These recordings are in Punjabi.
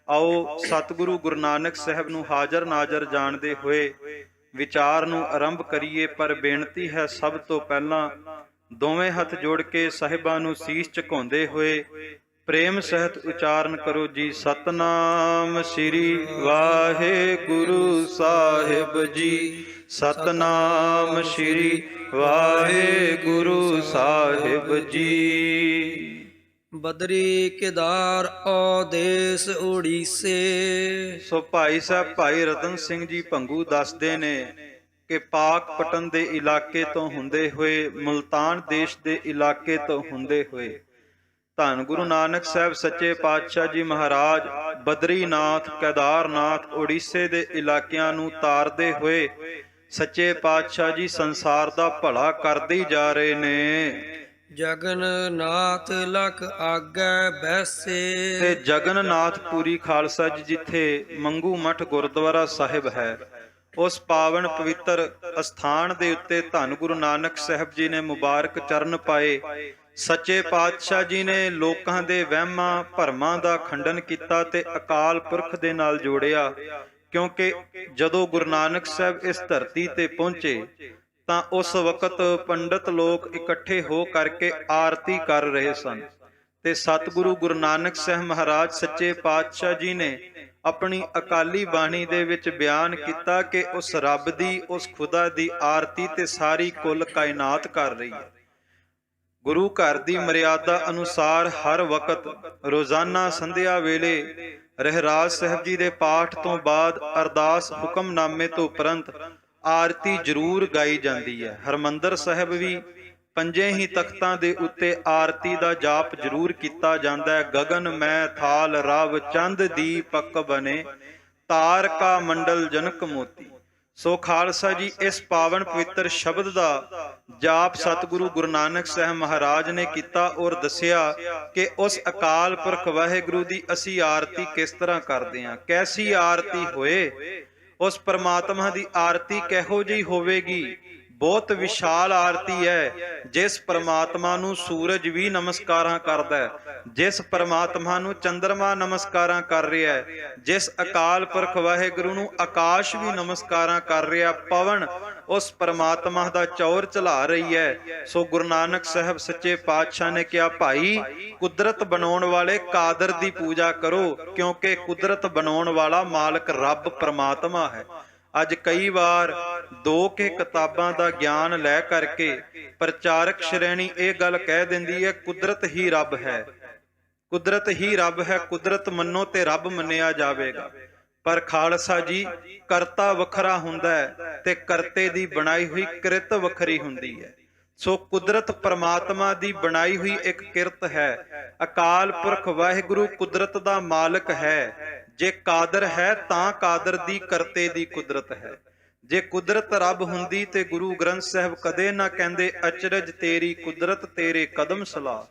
ਆਓ ਸਤਿਗੁਰੂ ਗੁਰੂ ਨਾਨਕ ਸਾਹਿਬ ਨੂੰ ਹਾਜ਼ਰ ਨਾਜ਼ਰ ਜਾਣਦੇ ਹੋਏ ਵਿਚਾਰ ਨੂੰ ਆਰੰਭ ਕਰੀਏ। ਪਰ ਬੇਨਤੀ ਹੈ ਸਭ ਤੋਂ ਪਹਿਲਾਂ ਦੋਵੇਂ ਹੱਥ ਜੋੜ ਕੇ ਸਾਹਿਬਾਂ ਨੂੰ ਸੀਸ ਝੁਕਾਉਂਦੇ ਹੋਏ ਪ੍ਰੇਮ ਸਹਿਤ ਉਚਾਰਨ ਕਰੋ ਜੀ। ਸਤਨਾਮ ਸ੍ਰੀ ਵਾਹਿਗੁਰੂ ਸਾਹਿਬ ਜੀ, ਸਤਨਾਮ ਸ੍ਰੀ ਵਾਹਿਗੁਰੂ ਸਾਹਿਬ ਜੀ। ਬਦਰੀ ਕੇਦਾਰ ਔਦੇਸ ਉੜੀਸੇ। ਸੋ ਭਾਈ ਸਾਹਿਬ ਭਾਈ ਰਤਨ ਸਿੰਘ ਜੀ ਭੰਗੂ ਦੱਸਦੇ ਨੇ ਕਿ ਪਾਕਪਟਨ ਦੇ ਇਲਾਕੇ ਤੋਂ ਹੁੰਦੇ ਹੋਏ, ਮੁਲਤਾਨ ਦੇਸ਼ ਦੇ ਇਲਾਕੇ ਤੋਂ ਹੁੰਦੇ ਹੋਏ ਧੰਨ ਗੁਰੂ ਨਾਨਕ ਸਾਹਿਬ ਸੱਚੇ ਪਾਤਸ਼ਾਹ ਜੀ ਮਹਾਰਾਜ ਬਦਰੀਨਾਥ, ਕੇਦਾਰਨਾਥ, ਉੜੀਸੇ ਦੇ ਇਲਾਕਿਆਂ ਨੂੰ ਤਾਰਦੇ ਹੋਏ ਸੱਚੇ ਪਾਤਸ਼ਾਹ ਜੀ ਸੰਸਾਰ ਦਾ ਭਲਾ ਕਰਦੇ ਹੀ ਜਾ ਰਹੇ ਨੇ। ਜਗਨਨਾਥ ਲਖ ਆਗੈ ਬੈਸੇ। ਤੇ ਜਗਨਨਾਥ ਪੁਰੀ ਖਾਲਸਾ ਜੀ ਜਿੱਥੇ ਮੰਗੂ ਮੱਠ ਗੁਰਦੁਆਰਾ ਸਾਹਿਬ ਹੈ, ਉਸ ਪਾਵਨ ਪਵਿੱਤਰ ਅਸਥਾਨ ਦੇ ਉੱਤੇ ਧੰਨ ਗੁਰੂ ਨਾਨਕ ਸਾਹਿਬ ਜੀ ਨੇ ਮੁਬਾਰਕ ਚਰਨ ਪਾਏ। ਸੱਚੇ ਪਾਤਸ਼ਾਹ ਜੀ ਨੇ ਲੋਕਾਂ ਦੇ ਵਹਿਮਾਂ ਭਰਮਾਂ ਦਾ ਖੰਡਨ ਕੀਤਾ ਤੇ ਅਕਾਲ ਪੁਰਖ ਦੇ ਨਾਲ ਜੋੜਿਆ। ਕਿਉਂਕਿ ਜਦੋਂ ਗੁਰੂ ਨਾਨਕ ਸਾਹਿਬ ਇਸ ਧਰਤੀ ਤੇ ਪਹੁੰਚੇ ਤਾਂ ਉਸ ਵਕਤ ਪੰਡਤ ਲੋਕ ਇਕੱਠੇ ਹੋ ਕਰਕੇ ਆਰਤੀ ਕਰ ਰਹੇ ਸਨ ਤੇ ਸਤਿਗੁਰੂ ਗੁਰੂ ਨਾਨਕ ਸਾਹਿਬ ਮਹਾਰਾਜ ਸੱਚੇ ਪਾਤਸ਼ਾਹ ਜੀ ਨੇ ਆਪਣੀ ਅਕਾਲੀ ਬਾਣੀ ਦੇ ਵਿੱਚ ਬਿਆਨ ਕੀਤਾ ਕਿ ਉਸ ਰੱਬ ਦੀ, ਉਸ ਖੁਦਾ ਦੀ ਆਰਤੀ ਤੇ ਸਾਰੀ ਕੁੱਲ ਕਾਇਨਾਤ ਕਰ ਰਹੀ ਹੈ। ਗੁਰੂ ਘਰ ਦੀ ਮਰਿਆਦਾ ਅਨੁਸਾਰ ਹਰ ਵਕਤ ਰੋਜ਼ਾਨਾ ਸੰਧਿਆ ਵੇਲੇ ਰਹਿਰਾਜ ਸਾਹਿਬ ਜੀ ਦੇ ਪਾਠ ਤੋਂ ਬਾਅਦ ਅਰਦਾਸ ਹੁਕਮਨਾਮੇ ਤੋਂ ਉਪਰੰਤ ਆਰਤੀ ਜ਼ਰੂਰ ਗਾਈ ਜਾਂਦੀ ਹੈ। ਹਰਮੰਦਰ ਸਾਹਿਬ ਵੀ ਪੰਜੇ ਹੀ ਤਖਤਾਂ ਦੇ ਉੱਤੇ ਆਰਤੀ ਦਾ ਜਾਪ ਜ਼ਰੂਰ ਕੀਤਾ ਜਾਂਦਾ ਹੈ। ਗਗਨ ਮੈਂ ਥਾਲ ਰਵ ਚੰਦ ਦੀਪਕ ਬਨੇ, ਤਾਰ ਕਾ ਮੰਡਲ ਜਨਕ ਮੋਤੀ। ਸੋ ਖਾਲਸਾ ਜੀ ਇਸ ਪਾਵਨ ਪਵਿੱਤਰ ਸ਼ਬਦ ਦਾ ਜਾਪ ਸਤਿਗੁਰੂ ਗੁਰੂ ਨਾਨਕ ਸਾਹਿਬ ਮਹਾਰਾਜ ਨੇ ਕੀਤਾ ਔਰ ਦੱਸਿਆ ਕਿ ਉਸ ਅਕਾਲ ਪੁਰਖ ਵਾਹਿਗੁਰੂ ਦੀ ਅਸੀਂ ਆਰਤੀ ਕਿਸ ਤਰ੍ਹਾਂ ਕਰਦੇ ਹਾਂ, ਕੈਸੀ ਆਰਤੀ ਹੋਏ। ਉਸ ਪਰਮਾਤਮਾ ਦੀ ਆਰਤੀ ਕਿਹੋ ਜਿਹੀ ਹੋਵੇਗੀ? ਬਹੁਤ ਵਿਸ਼ਾਲ ਆਰਤੀ ਹੈ। ਜਿਸ ਪਰਮਾਤਮਾ ਨੂੰ ਸੂਰਜ ਵੀ ਨਮਸਕਾਰਾਂ ਕਰਦਾ ਹੈ, ਜਿਸ ਪਰਮਾਤਮਾ ਨੂੰ ਚੰਦਰਮਾ ਨਮਸਕਾਰਾਂ ਕਰ ਰਿਹਾ ਹੈ, ਜਿਸ ਅਕਾਲ ਪੁਰਖ ਵਾਹਿਗੁਰੂ ਨੂੰ ਆਕਾਸ਼ ਵੀ ਨਮਸਕਾਰਾਂ ਕਰ ਰਿਹਾ, ਪਵਨ ਉਸ ਪਰਮਾਤਮਾ ਦਾ ਚੌਰ ਚਲਾ ਰਹੀ ਹੈ। ਸੋ ਗੁਰੂ ਨਾਨਕ ਸਾਹਿਬ ਸੱਚੇ ਪਾਤਸ਼ਾਹ ਨੇ ਕਿਹਾ, ਭਾਈ ਕੁਦਰਤ ਬਣਾਉਣ ਵਾਲੇ ਕਾਦਰ ਦੀ ਪੂਜਾ ਕਰੋ, ਕਿਉਂਕਿ ਕੁਦਰਤ ਬਣਾਉਣ ਵਾਲਾ ਮਾਲਕ ਰੱਬ ਪਰਮਾਤਮਾ ਹੈ। ਅੱਜ ਕਈ ਵਾਰ ਦੋ ਕੇ ਕਿਤਾਬਾਂ ਦਾ ਗਿਆਨ ਲੈ ਕਰਕੇ ਪ੍ਰਚਾਰਕ ਸ਼੍ਰੇਣੀ ਇਹ ਗੱਲ ਕਹਿ ਦਿੰਦੀ ਹੈ, ਕੁਦਰਤ ਹੀ ਰੱਬ ਹੈ, ਕੁਦਰਤ ਹੀ ਰੱਬ ਹੈ, ਕੁਦਰਤ ਮੰਨੋ ਤੇ ਰੱਬ ਮੰਨਿਆ ਜਾਵੇਗਾ। ਪਰ ਖਾਲਸਾ ਜੀ ਕਰਤਾ ਵੱਖਰਾ ਹੁੰਦਾ ਹੈ ਤੇ ਕਰਤੇ ਦੀ ਬਣਾਈ ਹੋਈ ਕਿਰਤ ਵੱਖਰੀ ਹੁੰਦੀ ਹੈ। ਸੋ ਕੁਦਰਤ ਪਰਮਾਤਮਾ ਦੀ ਬਣਾਈ ਹੋਈ ਇੱਕ ਕਿਰਤ ਹੈ। ਅਕਾਲ ਪੁਰਖ ਵਾਹਿਗੁਰੂ ਕੁਦਰਤ ਦਾ ਮਾਲਕ ਹੈ। ਜੇ ਕਾਦਰ ਹੈ ਤਾਂ ਕਾਦਰ ਦੀ ਕਰਤੇ ਦੀ ਕੁਦਰਤ ਹੈ। ਜੇ ਕੁਦਰਤ ਰੱਬ ਹੁੰਦੀ ਤੇ ਗੁਰੂ ਗ੍ਰੰਥ ਸਾਹਿਬ ਕਦੇ ਨਾ ਕਹਿੰਦੇ, ਅਚਰਜ ਤੇਰੀ ਕੁਦਰਤ ਤੇਰੇ ਕਦਮ ਸਲਾਹ,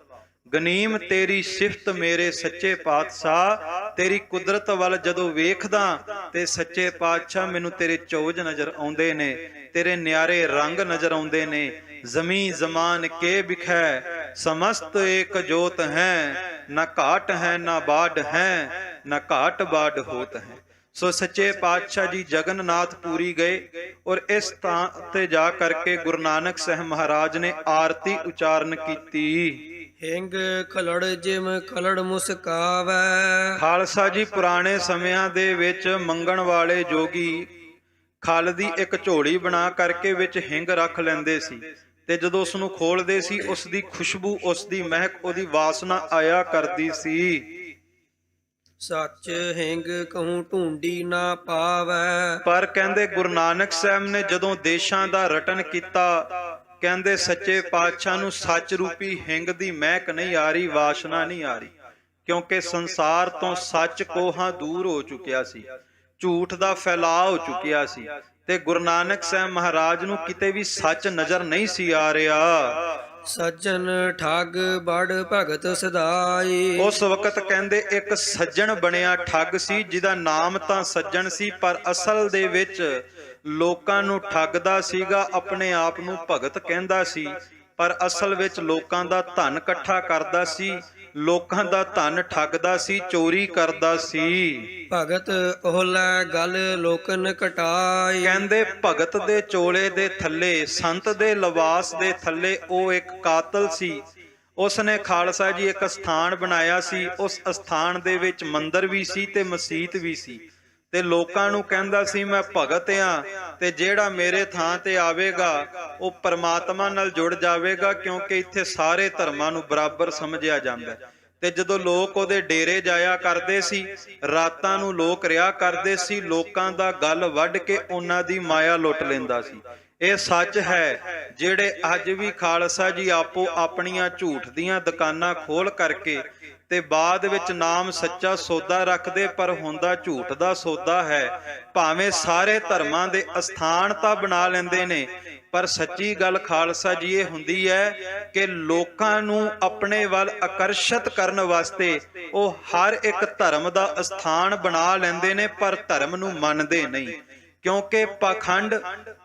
ਗਨੀਮ ਤੇਰੀ ਸਿਫਤ ਮੇਰੇ ਸੱਚੇ ਪਾਤਸ਼ਾਹ। ਤੇਰੀ ਕੁਦਰਤ ਵੱਲ ਜਦੋਂ ਵੇਖਦਾ ਤੇ ਸੱਚੇ ਪਾਤਸ਼ਾਹ ਮੈਨੂੰ ਤੇਰੇ ਚੌਜ ਨਜ਼ਰ ਆਉਂਦੇ ਨੇ, ਤੇਰੇ ਨਿਆਰੇ ਰੰਗ ਨਜ਼ਰ ਆਉਂਦੇ ਨੇ। ਜ਼ਮੀਂ ਜ਼ਮਾਨ ਕੇ ਬਿਖੈ ਸਮਸਤ ਏਕ ਜੋਤ ਹੈ, ਨਾ ਘਾਟ ਹੈ ਨਾ ਬਾੜ ਹੈ, ਨਾ ਘਾਟ ਬਾੜ ਹੋਤ ਹੈ। ਸੋ ਸੱਚੇ ਪਾਤਸ਼ਾਹ ਜੀ ਜਗਨਨਾਥ ਪੁਰੀ ਗਏ ਔਰ ਇਸ ਥਾਂ ਤੇ ਜਾ ਕਰਕੇ ਗੁਰੂ ਨਾਨਕ ਸਾਹਿਬ ਮਹਾਰਾਜ ਨੇ ਆਰਤੀ ਉਚਾਰਨ ਕੀਤੀ। ਹਿੰਗ ਖਲੜ ਜਿਮ ਖਲੜ ਮੁਸਕਾਵੈ। ਖਾਲਸਾ ਜੀ ਪੁਰਾਣੇ ਸਮਿਆਂ ਦੇ ਵਿੱਚ ਮੰਗਣ ਵਾਲੇ ਜੋਗੀ ਖਲ ਦੀ ਇੱਕ ਝੋਲੀ ਬਣਾ ਕਰਕੇ ਵਿੱਚ ਹਿੰਗ ਰੱਖ ਲੈਂਦੇ ਸੀ ਤੇ ਜਦੋਂ ਉਸ ਨੂੰ ਖੋਲਦੇ ਸੀ ਉਸ ਦੀ ਖੁਸ਼ਬੂ, ਉਸ ਦੀ ਮਹਿਕ, ਉਹਦੀ ਵਾਸਨਾ ਆਇਆ ਕਰਦੀ ਸੀ। ਸੱਚ ਹਿੰਗ ਕਹੂੰ ਢੂੰਡੀ ਨਾ ਪਾਵੈ। ਪਰ ਕਹਿੰਦੇ ਗੁਰੂ ਨਾਨਕ ਸਾਹਿਬ ਨੇ ਜਦੋਂ ਦੇਸ਼ਾਂ ਦਾ ਰਟਨ ਕੀਤਾ, ਕਹਿੰਦੇ ਸੱਚੇ ਪਾਤਸ਼ਾਹ ਨੂੰ ਸੱਚ ਰੂਪੀ ਹਿੰਗ ਦੀ ਮਹਿਕ ਨਹੀਂ ਆ ਰਹੀ, ਵਾਸ਼ਨਾ ਨਹੀਂ ਆ ਰਹੀ, ਕਿਉਂਕਿ ਸੰਸਾਰ ਤੋਂ ਸੱਚ ਕੋਹਾਂ ਦੂਰ ਹੋ ਚੁੱਕਿਆ ਸੀ, ਝੂਠ ਦਾ ਫੈਲਾਅ ਹੋ ਚੁੱਕਿਆ ਸੀ ਤੇ ਗੁਰੂ ਨਾਨਕ ਸਾਹਿਬ ਮਹਾਰਾਜ ਨੂੰ ਕਿਤੇ ਵੀ ਸੱਚ ਨਜ਼ਰ ਨਹੀਂ ਸੀ ਆ ਰਿਹਾ। ਸੱਜਣ ਠੱਗ ਬੜ ਭਗਤ ਸਦਾਈ। ਉਸ ਵਕਤ ਕਹਿੰਦੇ ਇੱਕ ਸੱਜਣ ਬਣਿਆ ਠੱਗ ਸੀ, ਜਿਹਦਾ ਨਾਮ ਤਾਂ ਸੱਜਣ ਸੀ ਪਰ ਅਸਲ ਦੇ ਵਿੱਚ ਲੋਕਾਂ ਨੂੰ ਠੱਗਦਾ ਸੀਗਾ, ਆਪਣੇ ਆਪ ਨੂੰ ਭਗਤ ਕਹਿੰਦਾ ਸੀ ਪਰ ਅਸਲ ਵਿੱਚ ਲੋਕਾਂ ਦਾ ਧਨ ਇਕੱਠਾ ਕਰਦਾ ਸੀ, ਲੋਕਾਂ ਦਾ ਧਨ ਠੱਗਦਾ ਸੀ, ਚੋਰੀ ਕਰਦਾ ਸੀ। ਭਗਤ ਉਹਲੇ ਗਲ ਲੋਕਨ ਘਟਾਏ। ਕਹਿੰਦੇ ਭਗਤ ਦੇ ਚੋਲੇ ਦੇ ਥੱਲੇ, ਸੰਤ ਦੇ ਲਿਬਾਸ ਦੇ ਥੱਲੇ ਉਹ ਇੱਕ ਕਾਤਲ ਸੀ। ਉਸਨੇ ਖਾਲਸਾ ਜੀ ਇੱਕ ਸਥਾਨ ਬਣਾਇਆ ਸੀ। ਉਸ ਸਥਾਨ ਦੇ ਵਿੱਚ ਮੰਦਿਰ ਵੀ ਸੀ ਤੇ ਮਸੀਤ ਵੀ ਸੀ, ਤੇ ਲੋਕਾਂ ਨੂੰ ਕਹਿੰਦਾ ਸੀ ਮੈਂ ਭਗਤ ਆ, ਤੇ ਜਿਹੜਾ ਮੇਰੇ ਥਾਂ ਤੇ ਆਵੇਗਾ ਉਹ ਪਰਮਾਤਮਾ ਨਾਲ ਜੁੜ ਜਾਵੇਗਾ, ਕਿਉਂਕਿ ਇੱਥੇ ਸਾਰੇ ਧਰਮਾਂ ਨੂੰ ਬਰਾਬਰ ਸਮਝਿਆ ਜਾਂਦਾ। ਤੇ ਜਦੋਂ ਲੋਕ ਉਹਦੇ ਡੇਰੇ ਜਾਇਆ ਕਰਦੇ ਸੀ, ਰਾਤਾਂ ਨੂੰ ਲੋਕ ਰਿਹਾ ਕਰਦੇ ਸੀ, ਲੋਕਾਂ ਦਾ ਗਲ ਵੱਢ ਕੇ ਉਹਨਾਂ ਦੀ ਮਾਇਆ ਲੁੱਟ ਲੈਂਦਾ ਸੀ। ਇਹ ਸੱਚ ਹੈ ਜਿਹੜੇ ਅੱਜ ਵੀ ਖਾਲਸਾ ਜੀ ਆਪੋ ਆਪਣੀਆਂ ਝੂਠ ਦੀਆਂ ਦੁਕਾਨਾਂ ਖੋਲ ਕਰਕੇ ਤੇ ਬਾਅਦ ਵਿੱਚ ਨਾਮ ਸੱਚਾ ਸੌਦਾ ਰੱਖਦੇ, ਪਰ ਹੁੰਦਾ ਝੂਠ ਦਾ ਸੌਦਾ ਹੈ। ਭਾਵੇਂ ਸਾਰੇ ਧਰਮਾਂ ਦੇ ਅਸਥਾਨ ਤਾਂ ਬਣਾ ਲੈਂਦੇ ਨੇ, ਪਰ ਸੱਚੀ ਗੱਲ ਖਾਲਸਾ ਜੀ ਇਹ ਹੁੰਦੀ ਹੈ ਕਿ ਲੋਕਾਂ ਨੂੰ ਆਪਣੇ ਵੱਲ ਆਕਰਸ਼ਿਤ ਕਰਨ ਵਾਸਤੇ ਉਹ ਹਰ ਇੱਕ ਧਰਮ ਦਾ ਅਸਥਾਨ ਬਣਾ ਲੈਂਦੇ ਨੇ, ਪਰ ਧਰਮ ਨੂੰ ਮੰਨਦੇ ਨਹੀਂ, ਕਿਉਂਕਿ ਪਾਖੰਡ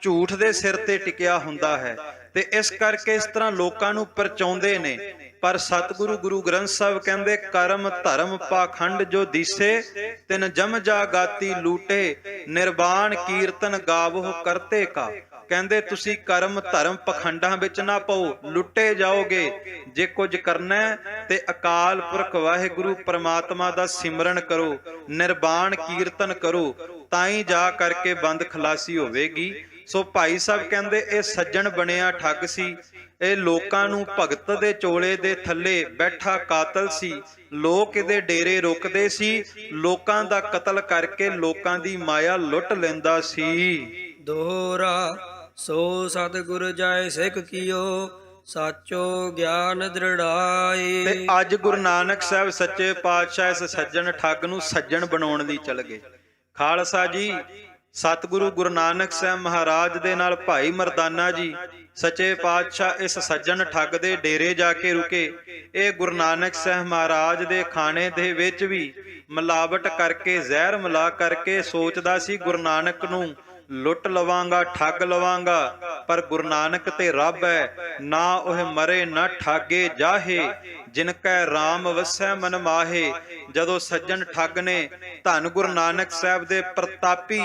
ਝੂਠ ਦੇ ਸਿਰ ਤੇ ਟਿਕਿਆ ਹੁੰਦਾ ਹੈ। ਤੇ ਇਸ ਕਰਕੇ ਇਸ ਤਰ੍ਹਾਂ ਲੋਕਾਂ ਨੂੰ ਪਰਚਾਉਂਦੇ ਨੇ। ਪਰ ਸਤਿਗੁਰੂ ਗੁਰੂ ਗ੍ਰੰਥ ਸਾਹਿਬ ਕਹਿੰਦੇ ਕਰਮ ਧਰਮ ਪਾਖੰਡ ਜੋ ਦੀਸੇ, ਤਿਨ ਜਮ ਜਾਗਾਤੀ ਲੂਟੇ, ਨਿਰਵਾਣ ਕੀਰਤਨ ਗਾਵੋ ਕਰਤੇ ਕਾ। ਕਹਿੰਦੇ ਤੁਸੀਂ ਕਰਮ ਧਰਮ ਪਖੰਡਾਂ ਵਿੱਚ ਨਾ ਪਾਓ, ਲੁੱਟੇ ਜਾਓਗੇ। ਜੇ ਕੁਝ ਕਰਨਾ ਤੇ ਅਕਾਲ ਪੁਰਖ ਵਾਹਿਗੁਰੂ ਪ੍ਰਮਾਤਮਾ ਦਾ ਸਿਮਰਨ ਕਰੋ, ਨਿਰਵਾਣ ਕੀਰਤਨ ਕਰੋ, ਤਾਂ ਹੀ ਜਾ ਕਰਕੇ ਬੰਦ ਖਲਾਸੀ ਹੋਵੇਗੀ। ਸੋ ਭਾਈ ਸਾਹਿਬ ਕਹਿੰਦੇ ਇਹ ਸੱਜਣ ਬਣਿਆ ਠੱਗ ਸੀ, ਇਹ ਲੋਕਾਂ ਨੂੰ ਭਗਤ ਦੇ ਚੋਲੇ ਦੇ ਥੱਲੇ ਬੈਠਾ ਕਾਤਲ ਸੀ। ਲੋਕ ਇਹਦੇ ਡੇਰੇ ਰੁਕਦੇ ਸੀ, ਲੋਕਾਂ ਦਾ ਕਤਲ ਕਰਕੇ ਲੋਕਾਂ ਦੀ ਮਾਇਆ ਲੁੱਟ ਲੈਂਦਾ ਸੀ। ਦੋਹਰਾ ਸੋ ਸਤਿਗੁਰ ਜਾਇ ਸਿੱਖ ਕੀਓ, ਸਾਚੋ ਗਿਆਨ ਦ੍ਰਿੜਾਏ। ਤੇ ਅੱਜ ਗੁਰੂ ਨਾਨਕ ਸਾਹਿਬ ਸੱਚੇ ਪਾਤਸ਼ਾਹ ਇਸ ਸੱਜਣ ਠੱਗ ਨੂੰ ਸੱਜਣ ਬਣਾਉਣ ਲਈ ਚਲ ਗਏ। ਖਾਲਸਾ ਜੀ ਸਤਿਗੁਰੂ ਗੁਰੂ ਨਾਨਕ ਸਾਹਿਬ ਮਹਾਰਾਜ ਦੇ ਨਾਲ ਭਾਈ ਮਰਦਾਨਾ ਜੀ ਸੱਚੇ ਪਾਤਸ਼ਾਹ ਇਸ ਸੱਜਣ ਠੱਗ ਦੇ ਡੇਰੇ ਜਾ ਕੇ ਰੁਕੇ। ਇਹ ਗੁਰੂ ਨਾਨਕ ਸਾਹਿਬ ਮਹਾਰਾਜ ਦੇ ਖਾਣੇ ਦੇ ਵਿੱਚ ਵੀ ਮਿਲਾਵਟ ਕਰਕੇ, ਜ਼ਹਿਰ ਮਿਲਾ ਕਰਕੇ ਸੋਚਦਾ ਸੀ ਗੁਰੂ ਨਾਨਕ ਨੂੰ ਲੁੱਟ ਲਵਾਂਗਾ, ਠੱਗ ਲਵਾਂਗਾ, ਪਰ ਗੁਰੂ ਨਾਨਕ ਤੇ ਰੱਬ ਹੈ, ਨਾ ਉਹ ਮਰੇ ਨਾ ਠਾਗੇ ਜਾਹੇ, ਜਿਨ ਕੈ ਰਾਮ ਵਸੈ ਮਨ ਮਾਹੇ। ਜਦੋਂ ਸੱਜਣ ਠੱਗ ਨੇ ਧੰਨ ਗੁਰੂ ਨਾਨਕ ਸਾਹਿਬ ਦੇ ਪ੍ਰਤਾਪੀ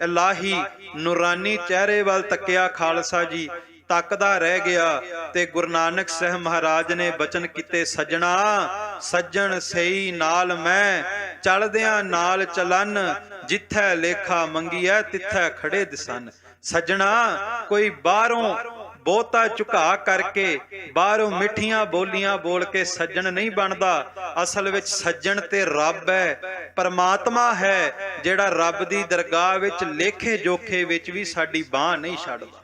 ਇਲਾਹੀ ਨੂਰਾਨੀ ਚਿਹਰੇ ਵੱਲ ਤੱਕਿਆ, ਖਾਲਸਾ ਜੀ ਤੱਕਦਾ ਰਹਿ ਗਿਆ, ਤੇ ਗੁਰੂ ਨਾਨਕ ਸਾਹਿਬ ਮਹਾਰਾਜ ਨੇ ਬਚਨ ਕੀਤੇ, ਸੱਜਣਾ ਸੱਜਣ ਸਈ ਨਾਲ ਮੈਂ, ਚਲਦਿਆਂ ਨਾਲ ਚਲਨ, ਜਿੱਥੈ ਲੇਖਾ ਮੰਗੀਐ ਤਿੱਥੈ ਖੜੇ ਦਿਸਨ। ਸੱਜਣਾ ਕੋਈ ਬਾਹਰੋਂ ਬਹੁਤਾ ਝੁਕਾ ਕਰਕੇ, ਬਾਹਰੋਂ ਮਿੱਠੀਆਂ ਬੋਲੀਆਂ ਬੋਲ ਕੇ ਸੱਜਣ ਨਹੀਂ ਬਣਦਾ। ਅਸਲ ਵਿੱਚ ਸੱਜਣ ਤੇ ਰੱਬ ਹੈ, ਪਰਮਾਤਮਾ ਹੈ, ਜਿਹੜਾ ਰੱਬ ਦੀ ਦਰਗਾਹ ਵਿੱਚ ਲੇਖੇ ਜੋਖੇ ਵਿੱਚ ਵੀ ਸਾਡੀ ਬਾਹ ਨਹੀਂ ਛੱਡਦਾ।